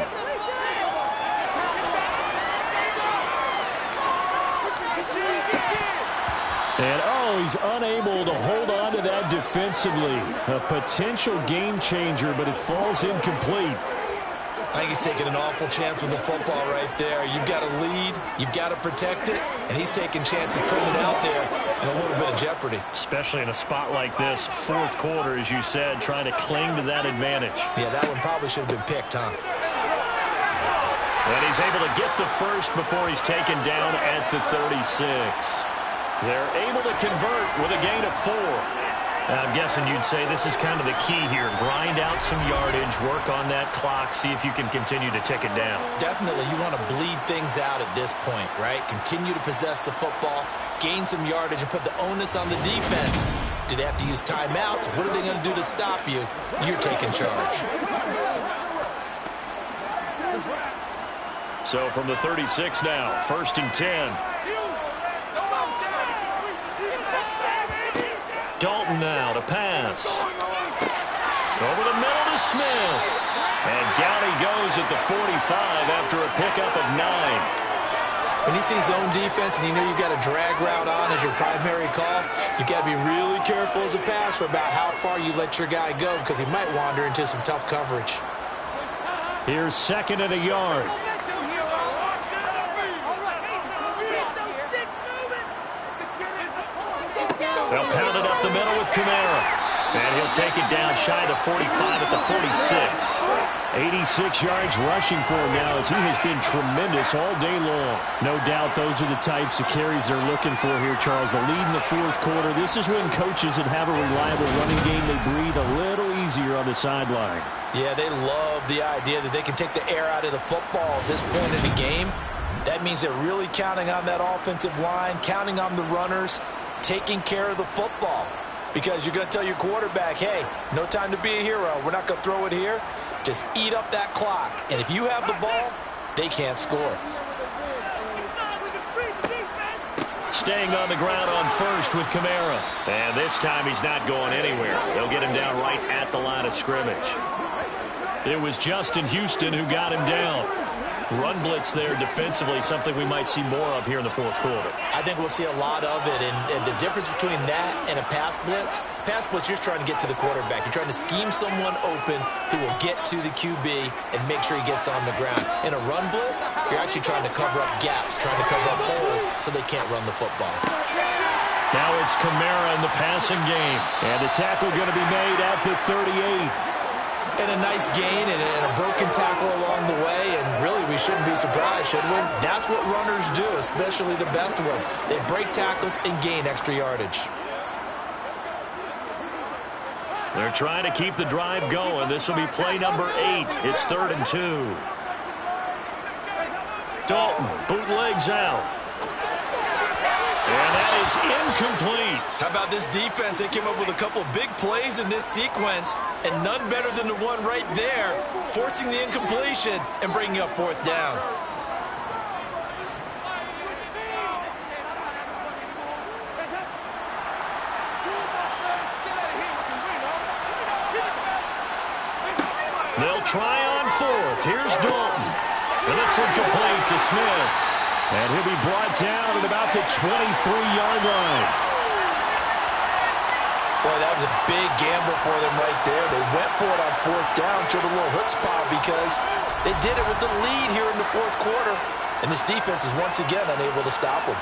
And, he's unable to hold on to that defensively. A potential game changer, but it falls incomplete. I think he's taking an awful chance with the football right there. You've got to lead, you've got to protect it, and he's taking chances putting it out there in a little bit of jeopardy. Especially in a spot like this, 4th quarter, as you said, trying to cling to that advantage. Yeah, that one probably should have been picked, huh? And he's able to get the first before he's taken down at the 36. They're able to convert with a gain of 4. I'm guessing you'd say this is kind of the key here. Grind out some yardage, work on that clock, see if you can continue to tick it down. Definitely, you want to bleed things out at this point, right? Continue to possess the football, gain some yardage, and put the onus on the defense. Do they have to use timeouts? What are they going to do to stop you? You're taking charge. So from the 36 now, 1st and 10. Dalton now to pass. Over the middle to Smith. And down he goes at the 45 after a pickup of 9. When you see zone defense and you know you've got a drag route on as your primary call, you've got to be really careful as a passer about how far you let your guy go because he might wander into some tough coverage. Here's 2nd and a yard. They'll pound it up the middle with Kamara. And he'll take it down shy of the 45 at the 46. 86 yards rushing for him now as he has been tremendous all day long. No doubt those are the types of carries they're looking for here, Charles. The lead in the 4th quarter. This is when coaches that have a reliable running game, they breathe a little easier on the sideline. Yeah, they love the idea that they can take the air out of the football at this point in the game. That means they're really counting on that offensive line, counting on the runners, taking care of the football, because you're going to tell your quarterback, hey, no time to be a hero. We're not going to throw it here. Just eat up that clock. And if you have the ball, they can't score. Staying on the ground on 1st with Kamara. And this time he's not going anywhere. They'll get him down right at the line of scrimmage. It was Justin Houston who got him down. Run blitz there defensively, something we might see more of here in the 4th quarter. I think we'll see a lot of it, and the difference between that and a pass blitz, you're just trying to get to the quarterback. You're trying to scheme someone open who will get to the QB and make sure he gets on the ground. In a run blitz, you're actually trying to cover up gaps, trying to cover up holes so they can't run the football. Now it's Kamara in the passing game, and the tackle going to be made at the 38. And a nice gain and a broken tackle along the way, and really we shouldn't be surprised, should we? That's what runners do, especially the best ones. They break tackles and gain extra yardage. They're trying to keep the drive going. This will be play number 8. It's 3rd and 2. Dalton bootlegs out. And that is incomplete. How about this defense? They came up with a couple of big plays in this sequence, and none better than the one right there, forcing the incompletion and bringing up fourth down. They'll try on fourth. Here's Dalton. And this one complete to Smith. And he'll be brought down at about the 23-yard line. Boy, that was a big gamble for them right there. They went for it on fourth down, showed a little chutzpah because they did it with the lead here in the fourth quarter. And this defense is once again unable to stop them.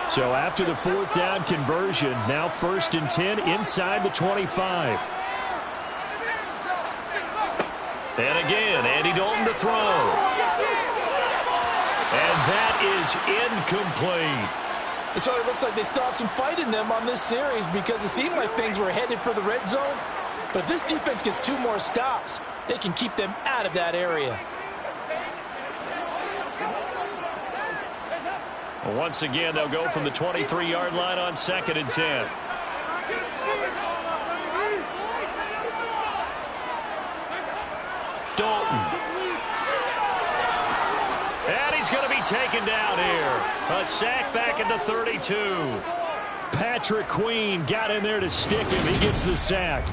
So after the fourth down conversion, now 1st and 10 inside the 25. And again, Andy Dalton to throw. And that is incomplete. So it looks like they still have some fight in them on this series because it seemed like things were headed for the red zone. But if this defense gets 2 more stops, they can keep them out of that area. Once again, they'll go from the 23-yard line on 2nd and 10. Dalton. And he's going to be taken down here. A sack back at the 32. Patrick Queen got in there to stick him. He gets the sack.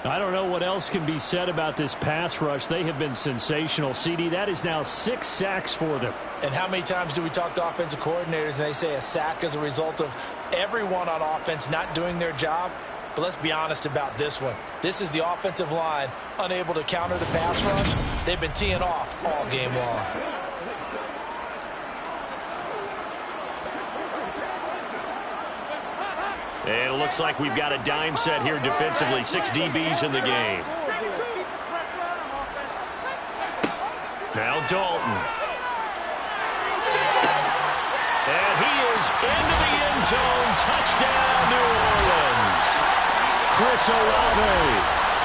I don't know what else can be said about this pass rush. They have been sensational. CD, that is now 6 sacks for them. And how many times do we talk to offensive coordinators and they say a sack as a result of everyone on offense not doing their job? But let's be honest about this one. This is the offensive line unable to counter the pass rush. They've been teeing off all game long. And it looks like we've got a dime set here defensively. 6 DBs in the game. Now Dalton. And he is into the end zone. Touchdown, New Orleans. Chris Olave.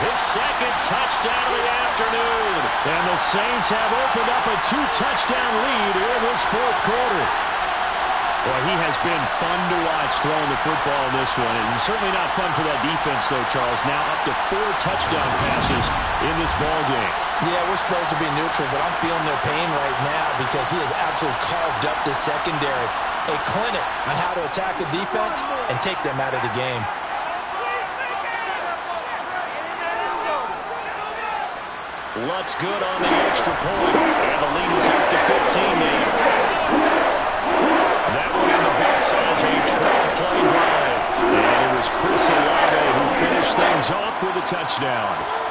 His 2nd touchdown of the afternoon. And the Saints have opened up a 2-touchdown lead here in this 4th quarter. Well, he has been fun to watch throwing the football in this one. And certainly not fun for that defense, though, Charles. Now up to 4 touchdown passes in this ball game. Yeah, we're supposed to be neutral, but I'm feeling their pain right now because he has absolutely carved up the secondary. A clinic on how to attack the defense and take them out of the game. Lutz good on the extra point. And the lead is up to 15 now. That one in the books as a 12-play drive. And it was Chris Olave who finished things off with a touchdown.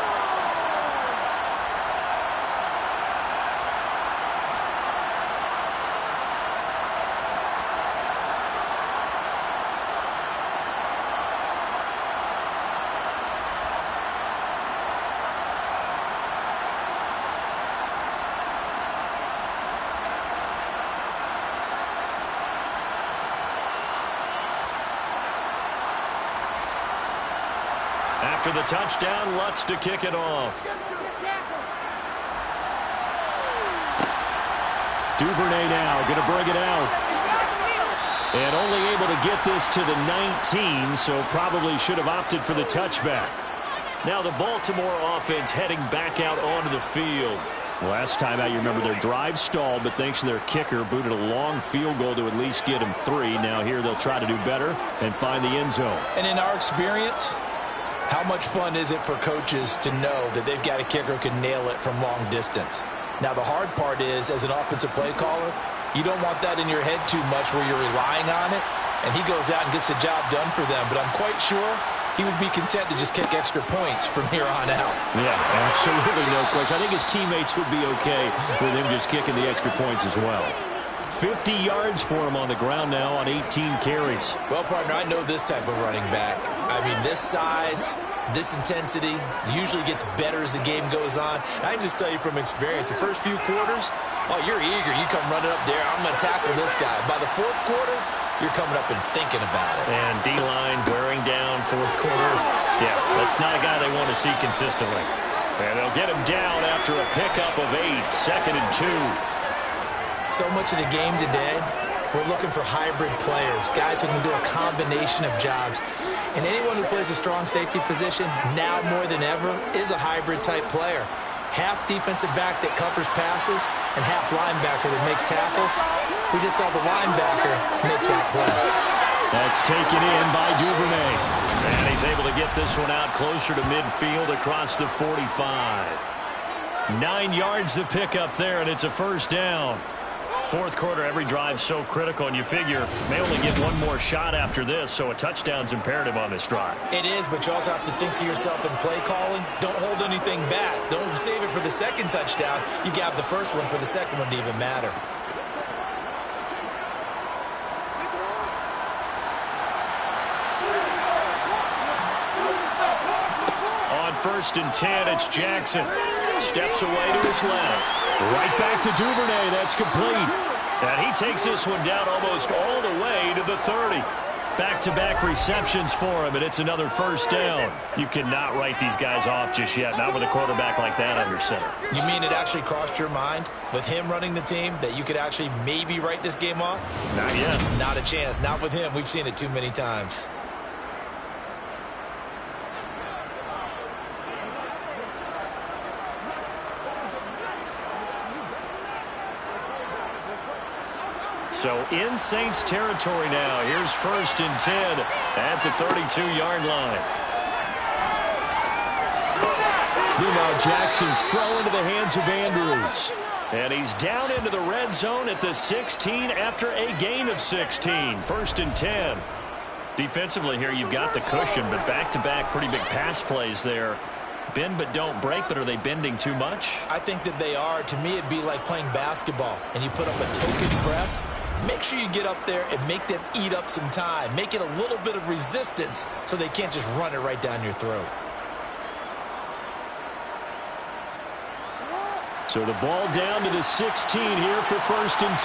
After the touchdown, Lutz to kick it off. Duvernay now going to bring it out. And only able to get this to the 19, so probably should have opted for the touchback. Now the Baltimore offense heading back out onto the field. Last time out, you remember their drive stalled, but thanks to their kicker, booted a long field goal to at least get him 3. Now here they'll try to do better and find the end zone. And in our experience, how much fun is it for coaches to know that they've got a kicker who can nail it from long distance? Now, the hard part is, as an offensive play caller, you don't want that in your head too much where you're relying on it, and he goes out and gets the job done for them. But I'm quite sure he would be content to just kick extra points from here on out. Yeah, absolutely no question. I think his teammates would be okay with him just kicking the extra points as well. 50 yards for him on the ground now on 18 carries. Well, partner, I know this type of running back. I mean, this size, This intensity usually gets better as the game goes on. And I can just tell you from experience, the first few quarters, oh, you're eager. You come running up there, I'm going to tackle this guy. By the fourth quarter, you're coming up and thinking about it. And D-line wearing down fourth quarter. Yeah, that's not a guy they want to see consistently. And they'll get him down after a pickup of 8, 2nd and 2. So much of the game today, we're looking for hybrid players, guys who can do a combination of jobs. And anyone who plays a strong safety position, now more than ever, is a hybrid-type player. Half defensive back that covers passes and half linebacker that makes tackles. We just saw the linebacker make that play. That's taken in by Duvernay. And he's able to get this one out closer to midfield across the 45. 9 yards to pick up there, and it's a first down. Fourth quarter, every drive so critical, and you figure may only get one more shot after this, so a touchdown's imperative on this drive. It is, but you also have to think to yourself in play calling, don't hold anything back. Don't save it for the second touchdown. You got the first one for the second one to even matter. On 1st and 10, it's Jackson. Steps away to his left. Right back to Duvernay. That's complete. And he takes this one down almost all the way to the 30. Back-to-back receptions for him, and it's another first down. You cannot write these guys off just yet, not with a quarterback like that under center. You mean it actually crossed your mind with him running the team that you could actually maybe write this game off? Not yet. Not a chance. Not with him. We've seen it too many times. So in Saints territory now. Here's 1st and 10 at the 32-yard line. Meanwhile, Jackson's throw into the hands of Andrews. And he's down into the red zone at the 16 after a gain of 16. 1st and 10. Defensively here, you've got the cushion, but back-to-back pretty big pass plays there. Bend but don't break, but are they bending too much? I think that they are. To me, it'd be like playing basketball, and you put up a token press. Make sure you get up there and make them eat up some time. Make it a little bit of resistance so they can't just run it right down your throat. So the ball down to the 16 here for 1st and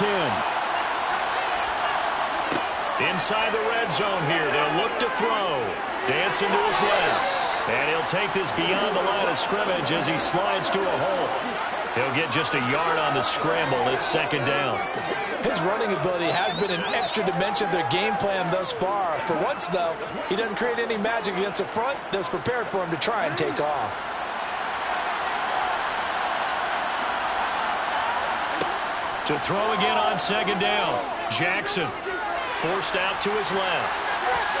10. Inside the red zone here. They'll look to throw. Dancing to his left. And he'll take this beyond the line of scrimmage as he slides to a hole. He'll get just a yard on the scramble. It's 2nd down. His running ability has been an extra dimension of their game plan thus far. For once, though, he doesn't create any magic against the front that's prepared for him to try and take off. To throw again on 2nd down. Jackson forced out to his left.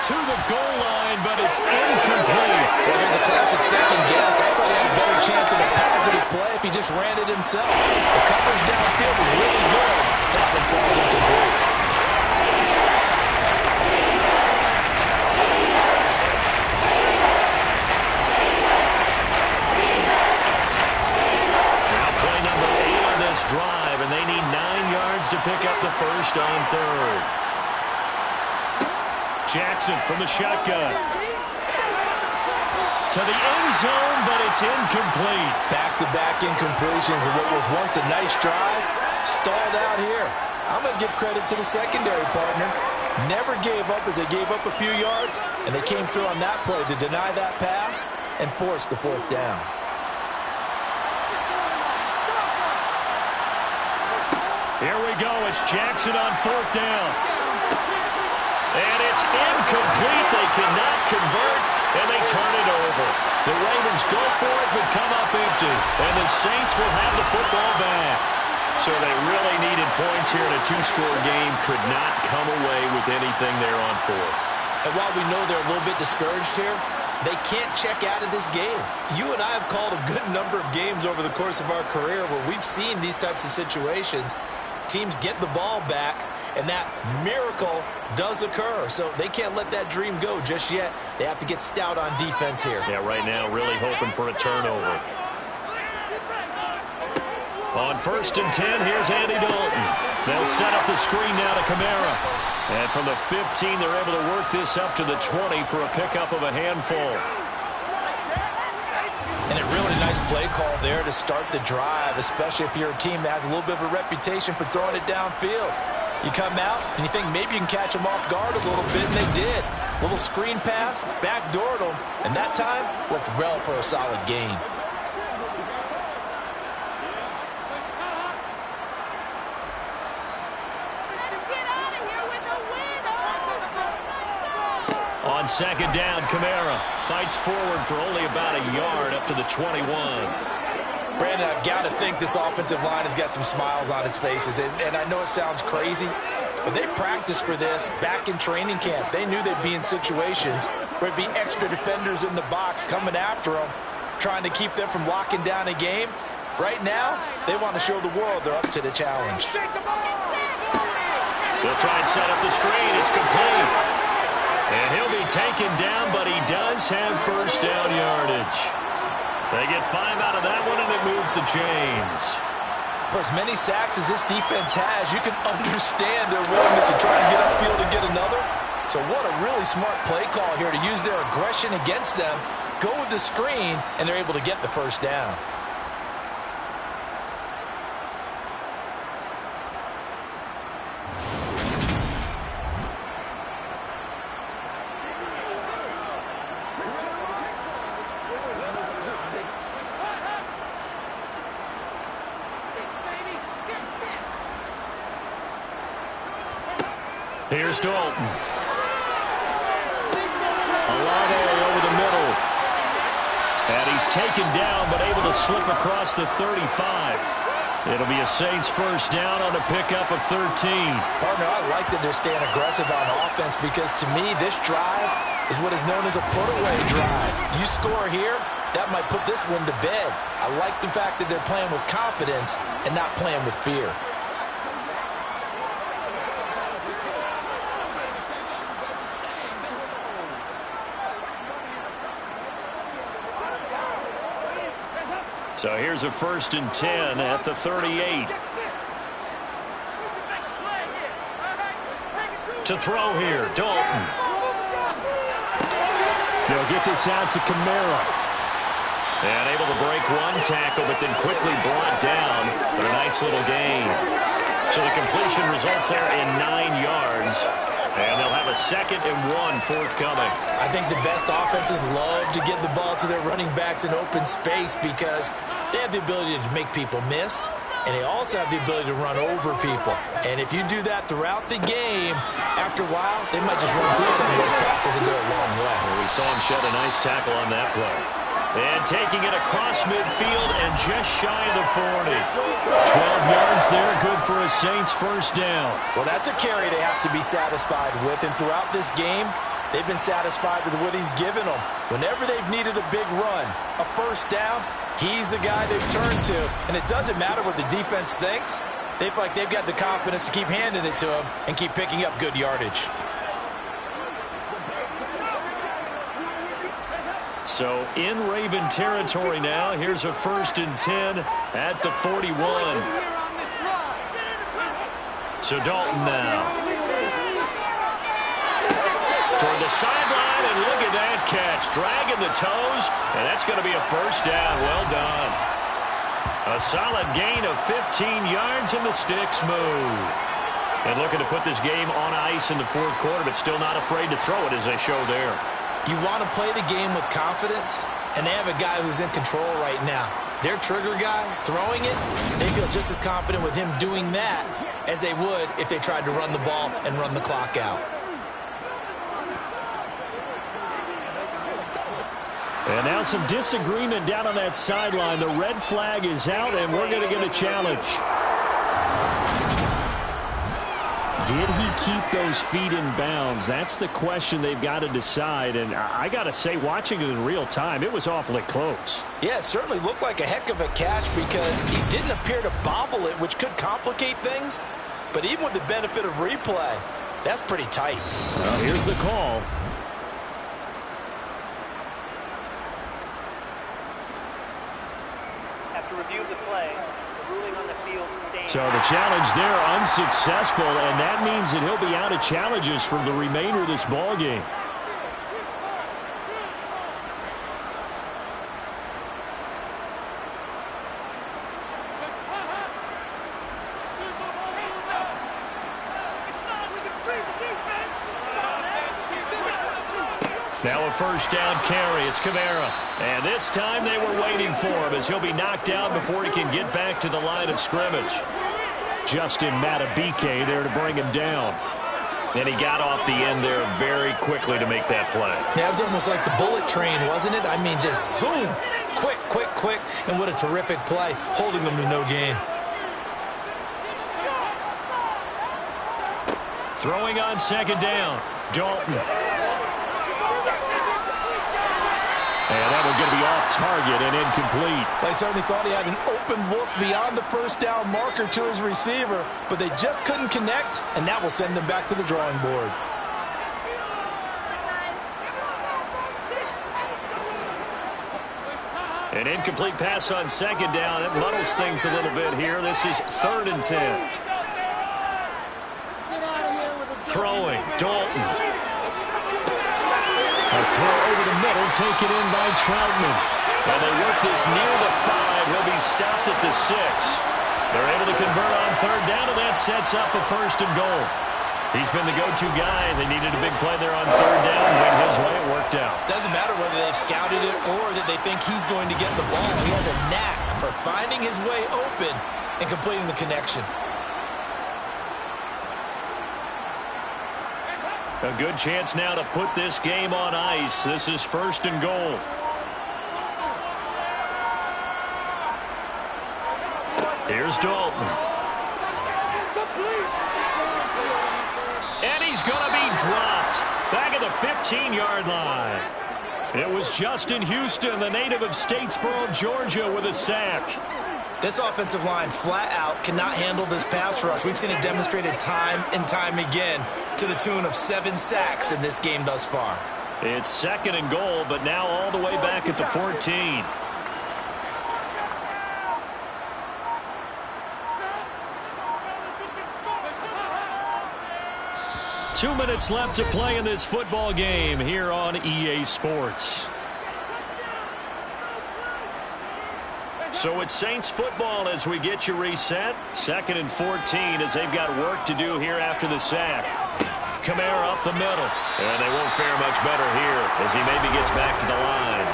To the goal line, but it's incomplete. Well, there's a classic second guess. I thought he had a better chance of a positive play if he just ran it himself. The coverage downfield was really good. That one falls incomplete. Now play number 8 on this drive, and they need 9 yards to pick up the first on 3rd. Jackson from the shotgun. To the end zone, but it's incomplete. Back-to-back incompletions of what was once a nice drive. Stalled out here. I'm going to give credit to the secondary partner. Never gave up as they gave up a few yards, and they came through on that play to deny that pass and force the 4th down. Here we go. It's Jackson on 4th down. And it's incomplete. They cannot convert, and they turn it over. The Ravens go for it, but come up empty. And the Saints will have the football back. So they really needed points here in a 2-score game. Could not come away with anything there on 4th. And while we know they're a little bit discouraged here, they can't check out of this game. You and I have called a good number of games over the course of our career where we've seen these types of situations. Teams get the ball back, and that miracle does occur. So they can't let that dream go just yet. They have to get stout on defense here. Yeah, right now really hoping for a turnover. On 1st and 10, here's Andy Dalton. They'll set up the screen now to Kamara. And from the 15, they're able to work this up to the 20 for a pickup of a handful. play call there to start the drive, especially if you're a team that has a little bit of a reputation for throwing it downfield. You come out and you think maybe you can catch them off guard a little bit, and they did. Little screen pass, backdoored them, and that time worked well for a solid gain. On second down, Kamara fights forward for only about a yard up to the 21. Brandon, I've got to think this offensive line has got some smiles on its faces. And I know it sounds crazy, but they practiced for this back in training camp. They knew they'd be in situations where it'd be extra defenders in the box coming after them, trying to keep them from locking down a game. Right now, they want to show the world they're up to the challenge. They'll try and set up the screen. It's complete. And he'll be taken down, but he does have first down yardage. They get 5 out of that one, and it moves the chains. For as many sacks as this defense has, you can understand their willingness to try and get upfield and get another. So what a really smart play call here to use their aggression against them, go with the screen, and they're able to get the first down. Here's Dalton. Olave over the middle. And he's taken down, but able to slip across the 35. It'll be a Saints first down on a pickup of 13. Partner, I like that they're staying aggressive on offense because to me, this drive is what is known as a put-away drive. You score here, that might put this one to bed. I like the fact that they're playing with confidence and not playing with fear. So here's a 1st and 10 at the 38. To throw here, Dalton. They'll get this out to Kamara. And able to break one tackle, but then quickly brought down for a nice little gain. So the completion results there in 9 yards. And they'll have a 2nd and 1 forthcoming. I think the best offenses love to get the ball to their running backs in open space because they have the ability to make people miss, and they also have the ability to run over people. And if you do that throughout the game, after a while, they might just run through some of those tackles and go a long way. Well, we saw him shed a nice tackle on that play. And taking it across midfield and just shy of the 40. 12 yards there, good for a Saints first down. Well, that's a carry they have to be satisfied with. And throughout this game, they've been satisfied with what he's given them. Whenever they've needed a big run, a first down, he's the guy they've turned to. And it doesn't matter what the defense thinks. They feel like they've got the confidence to keep handing it to him and keep picking up good yardage. So in Raven territory now. Here's a 1st and 10 at the 41. So Dalton now. Toward the sideline, and look at that catch. Dragging the toes, and that's going to be a first down. Well done. A solid gain of 15 yards, and the sticks move. And looking to put this game on ice in the 4th quarter, but still not afraid to throw it as they show there. You want to play the game with confidence, and they have a guy who's in control right now. Their trigger guy, throwing it, they feel just as confident with him doing that as they would if they tried to run the ball and run the clock out. And now some disagreement down on that sideline. The red flag is out, and we're going to get a challenge. Did he keep those feet in bounds? That's the question they've got to decide. And I got to say, watching it in real time, it was awfully close. Yeah, it certainly looked like a heck of a catch because he didn't appear to bobble it, which could complicate things. But even with the benefit of replay, that's pretty tight. Well, here's the call. After review of the play, the ruling on the field stands. So the challenge there unsuccessful, and that means that he'll be out of challenges for the remainder of this ball game. Now a first down carry. It's Kamara. And this time they were waiting for him as he'll be knocked down before he can get back to the line of scrimmage. Justin Matabike there to bring him down. And he got off the end there very quickly to make that play. Yeah, it was almost like the bullet train, wasn't it? I mean, just zoom. Quick, quick, quick. And what a terrific play, holding them to no gain. Throwing on second down. Dalton. And that one's going to be off target and incomplete. They certainly thought he had an open look beyond the first down marker to his receiver, but they just couldn't connect, and that will send them back to the drawing board. An incomplete pass on second down. It muddles things a little bit here. This is 3rd and 10. Throwing. Dalton. A throw over the middle, taken in by Troutman. And they work this near the 5. He'll be stopped at the 6. They're able to convert on 3rd down, and that sets up a 1st and goal. He's been the go-to guy. They needed a big play there on 3rd down. Went his way, it worked out. Doesn't matter whether they've scouted it or that they think he's going to get the ball. He has a knack for finding his way open and completing the connection. A good chance now to put this game on ice. This is 1st and goal. Here's Dalton. And he's going to be dropped. Back at the 15-yard line. It was Justin Houston, the native of Statesboro, Georgia, with a sack. This offensive line flat out cannot handle this pass rush. We've seen it demonstrated time and time again to the tune of 7 sacks in this game thus far. It's 2nd and goal, but now all the way back at the 14. Two minutes left to play in this football game here on EA Sports. So it's Saints football as we get you reset. 2nd and 14 as they've got work to do here after the sack. Kamara up the middle. And they won't fare much better here as he maybe gets back to the line.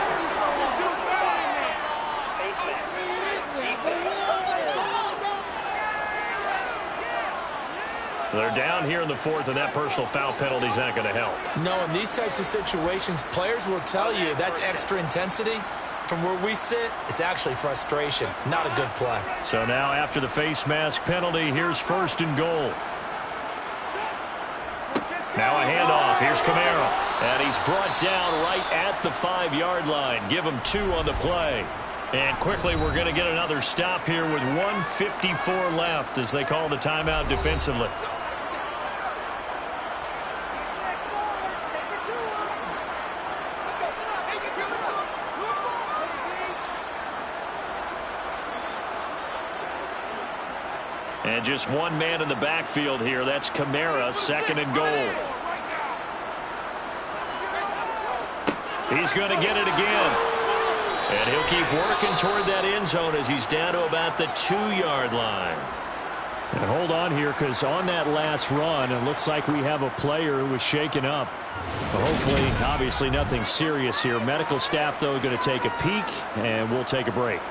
They're down here in the 4th, and that personal foul penalty is not going to help. No, in these types of situations, players will tell you that's extra intensity. From where we sit, it's actually frustration. Not a good play. So now after the face mask penalty, here's 1st and goal. Now a handoff. Here's Kamara. And he's brought down right at the 5-yard line. Give him 2 on the play. And quickly we're going to get another stop here with 1:54 left as they call the timeout defensively. And just one man in the backfield here. That's Kamara, 2nd and goal. He's going to get it again. And he'll keep working toward that end zone as he's down to about the 2-yard line. And hold on here, because on that last run, it looks like we have a player who was shaken up. But hopefully, obviously, nothing serious here. Medical staff, though, going to take a peek, and we'll take a break.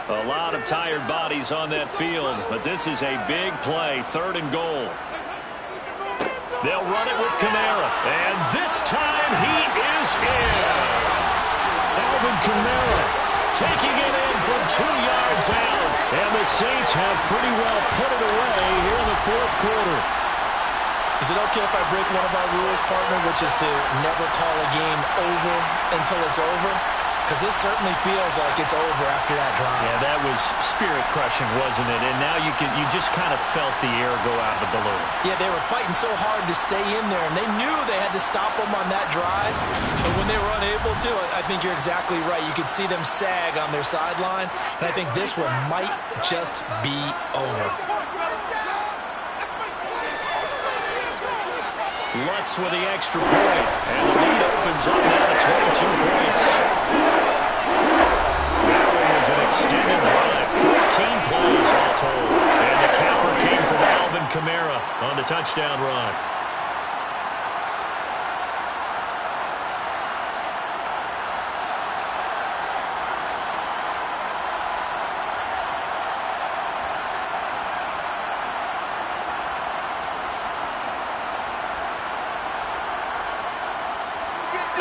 A lot of tired bodies on that field, but this is a big play, 3rd and goal. They'll run it with Kamara, and this time he is in. Alvin Kamara taking it in from 2 yards out, and the Saints have pretty well put it away here in the 4th quarter. Is it okay if I break one of our rules, partner, which is to never call a game over until it's over? because this certainly feels like it's over after that drive. Yeah, that was spirit-crushing, wasn't it? And now you just kind of felt the air go out of the balloon. Yeah, they were fighting so hard to stay in there, and they knew they had to stop them on that drive. But when they were unable to, I think you're exactly right. You could see them sag on their sideline, and I think this one might just be over. Lutz with the extra point, and the lead opens up now to 22 points. That one was an extended drive, 14 plays all told. And the capper came from Alvin Kamara on the touchdown run.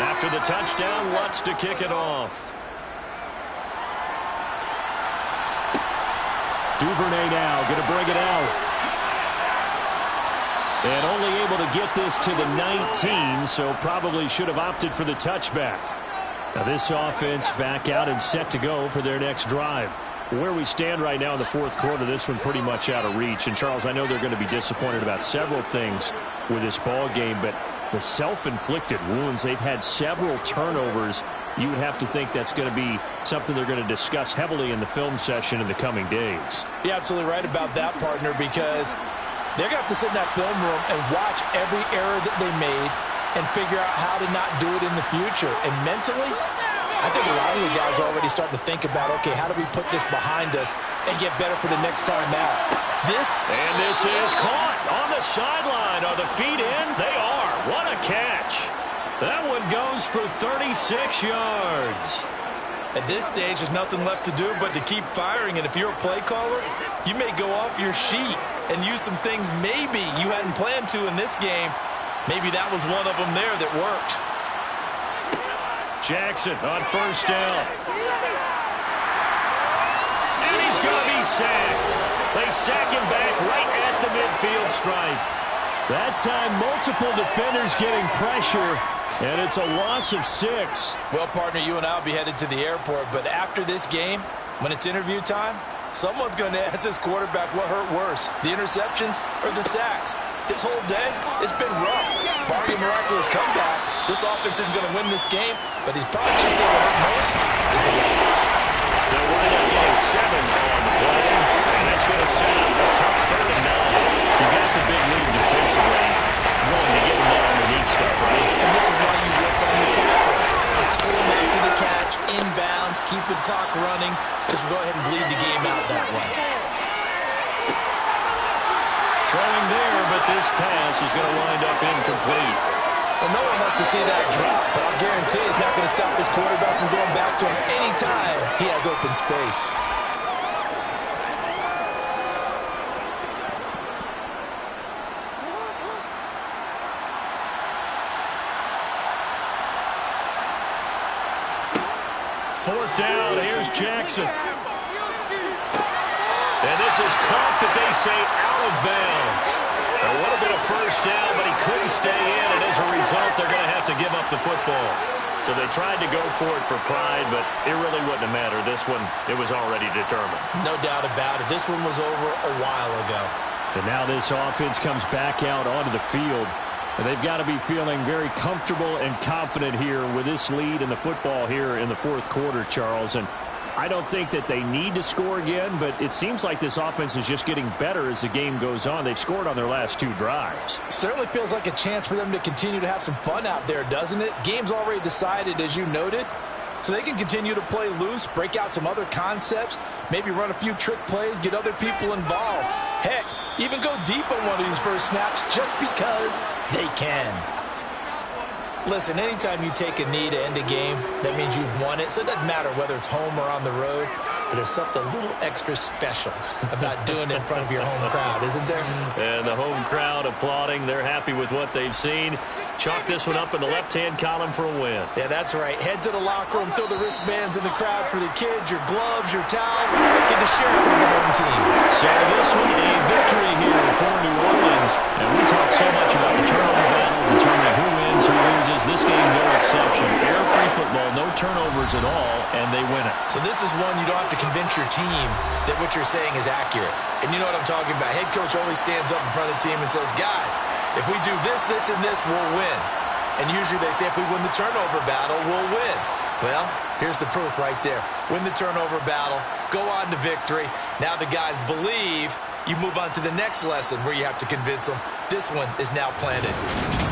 After the touchdown, Lutz to kick it off. Duvernay now going to bring it out. And only able to get this to the 19, so probably should have opted for the touchback. Now this offense back out and set to go for their next drive. Where we stand right now in the fourth quarter, this one pretty much out of reach. And Charles, I know they're going to be disappointed about several things with this ball game, but the self-inflicted wounds, they've had several turnovers. You would have to think that's going to be something they're going to discuss heavily in the film session in the coming days. You're absolutely right about that, partner, because they're going to have to sit in that film room and watch every error that they made and figure out how to not do it in the future. And mentally, I think a lot of the guys are already starting to think about, okay, how do we put this behind us and get better for the next time out? And this is caught on the sideline. Are the feet in? They are. What a catch. That one goes for 36 yards. At this stage, there's nothing left to do but to keep firing. And if you're a play caller, you may go off your sheet and use some things maybe you hadn't planned to in this game. Maybe that was one of them there that worked. Jackson on first down. And he's going to be sacked. They sack him back right at the midfield stripe. That time, multiple defenders getting pressure, and it's a loss of 6. Well, partner, you and I will be headed to the airport, but after this game, when it's interview time, someone's going to ask this quarterback what hurt worse, the interceptions or the sacks. His whole day, it's been rough. Barring a miraculous comeback, this offense isn't going to win this game, but he's probably going to say what hurt most is the loss. They'll wind up getting 7 on the play, and that's going to set up a tough 3rd and 9. You got the big lead defensively. Willing to get him that underneath stuff, right? And this is why you work on your tackle. Tackle him after the catch, inbounds, keep the clock running. Just go ahead and bleed the game out that way. Throwing there, but this pass is going to wind up incomplete. Well, no one wants to see that drop, but I'll guarantee it's not going to stop this quarterback from going back to him anytime he has open space. Fourth down, here's Jackson. And this is caught that they say out of bounds. A little bit of first down, but he couldn't stay in, and as a result, they're going to have to give up the football. So they tried to go for it for pride, but it really wouldn't have mattered. This one, it was already determined. No doubt about it. This one was over a while ago. And now this offense comes back out onto the field. And they've got to be feeling very comfortable and confident here with this lead in the football here in the fourth quarter, Charles. And I don't think that they need to score again, but it seems like this offense is just getting better as the game goes on. They've scored on their last 2 drives. Certainly feels like a chance for them to continue to have some fun out there, doesn't it? Game's already decided, as you noted, so they can continue to play loose, break out some other concepts, maybe run a few trick plays, get other people involved. Heck, even go deep on one of these first snaps just because they can. Listen, anytime you take a knee to end a game, that means you've won it. So it doesn't matter whether it's home or on the road, but there's something a little extra special about doing it in front of your home crowd, isn't there? And the home crowd applauding. They're happy with what they've seen. Chalk this one up in the left-hand column for a win. Yeah, that's right. Head to the locker room, throw the wristbands in the crowd for the kids, your gloves, your towels. Get to share it with the home team. So this one, a victory here for New Orleans. And we talk so much about the turnover battle, determining who wins, who loses. This game, no exception. Air-free football, no turnovers at all, and they win it. So this is one you don't have to convince your team that what you're saying is accurate. And you know what I'm talking about. Head coach always stands up in front of the team and says, guys, if we do this, this, and this, we'll win. And usually they say if we win the turnover battle, we'll win. Well, here's the proof right there. Win the turnover battle, go on to victory. Now the guys believe. You move on to the next lesson where you have to convince them. This one is now planted.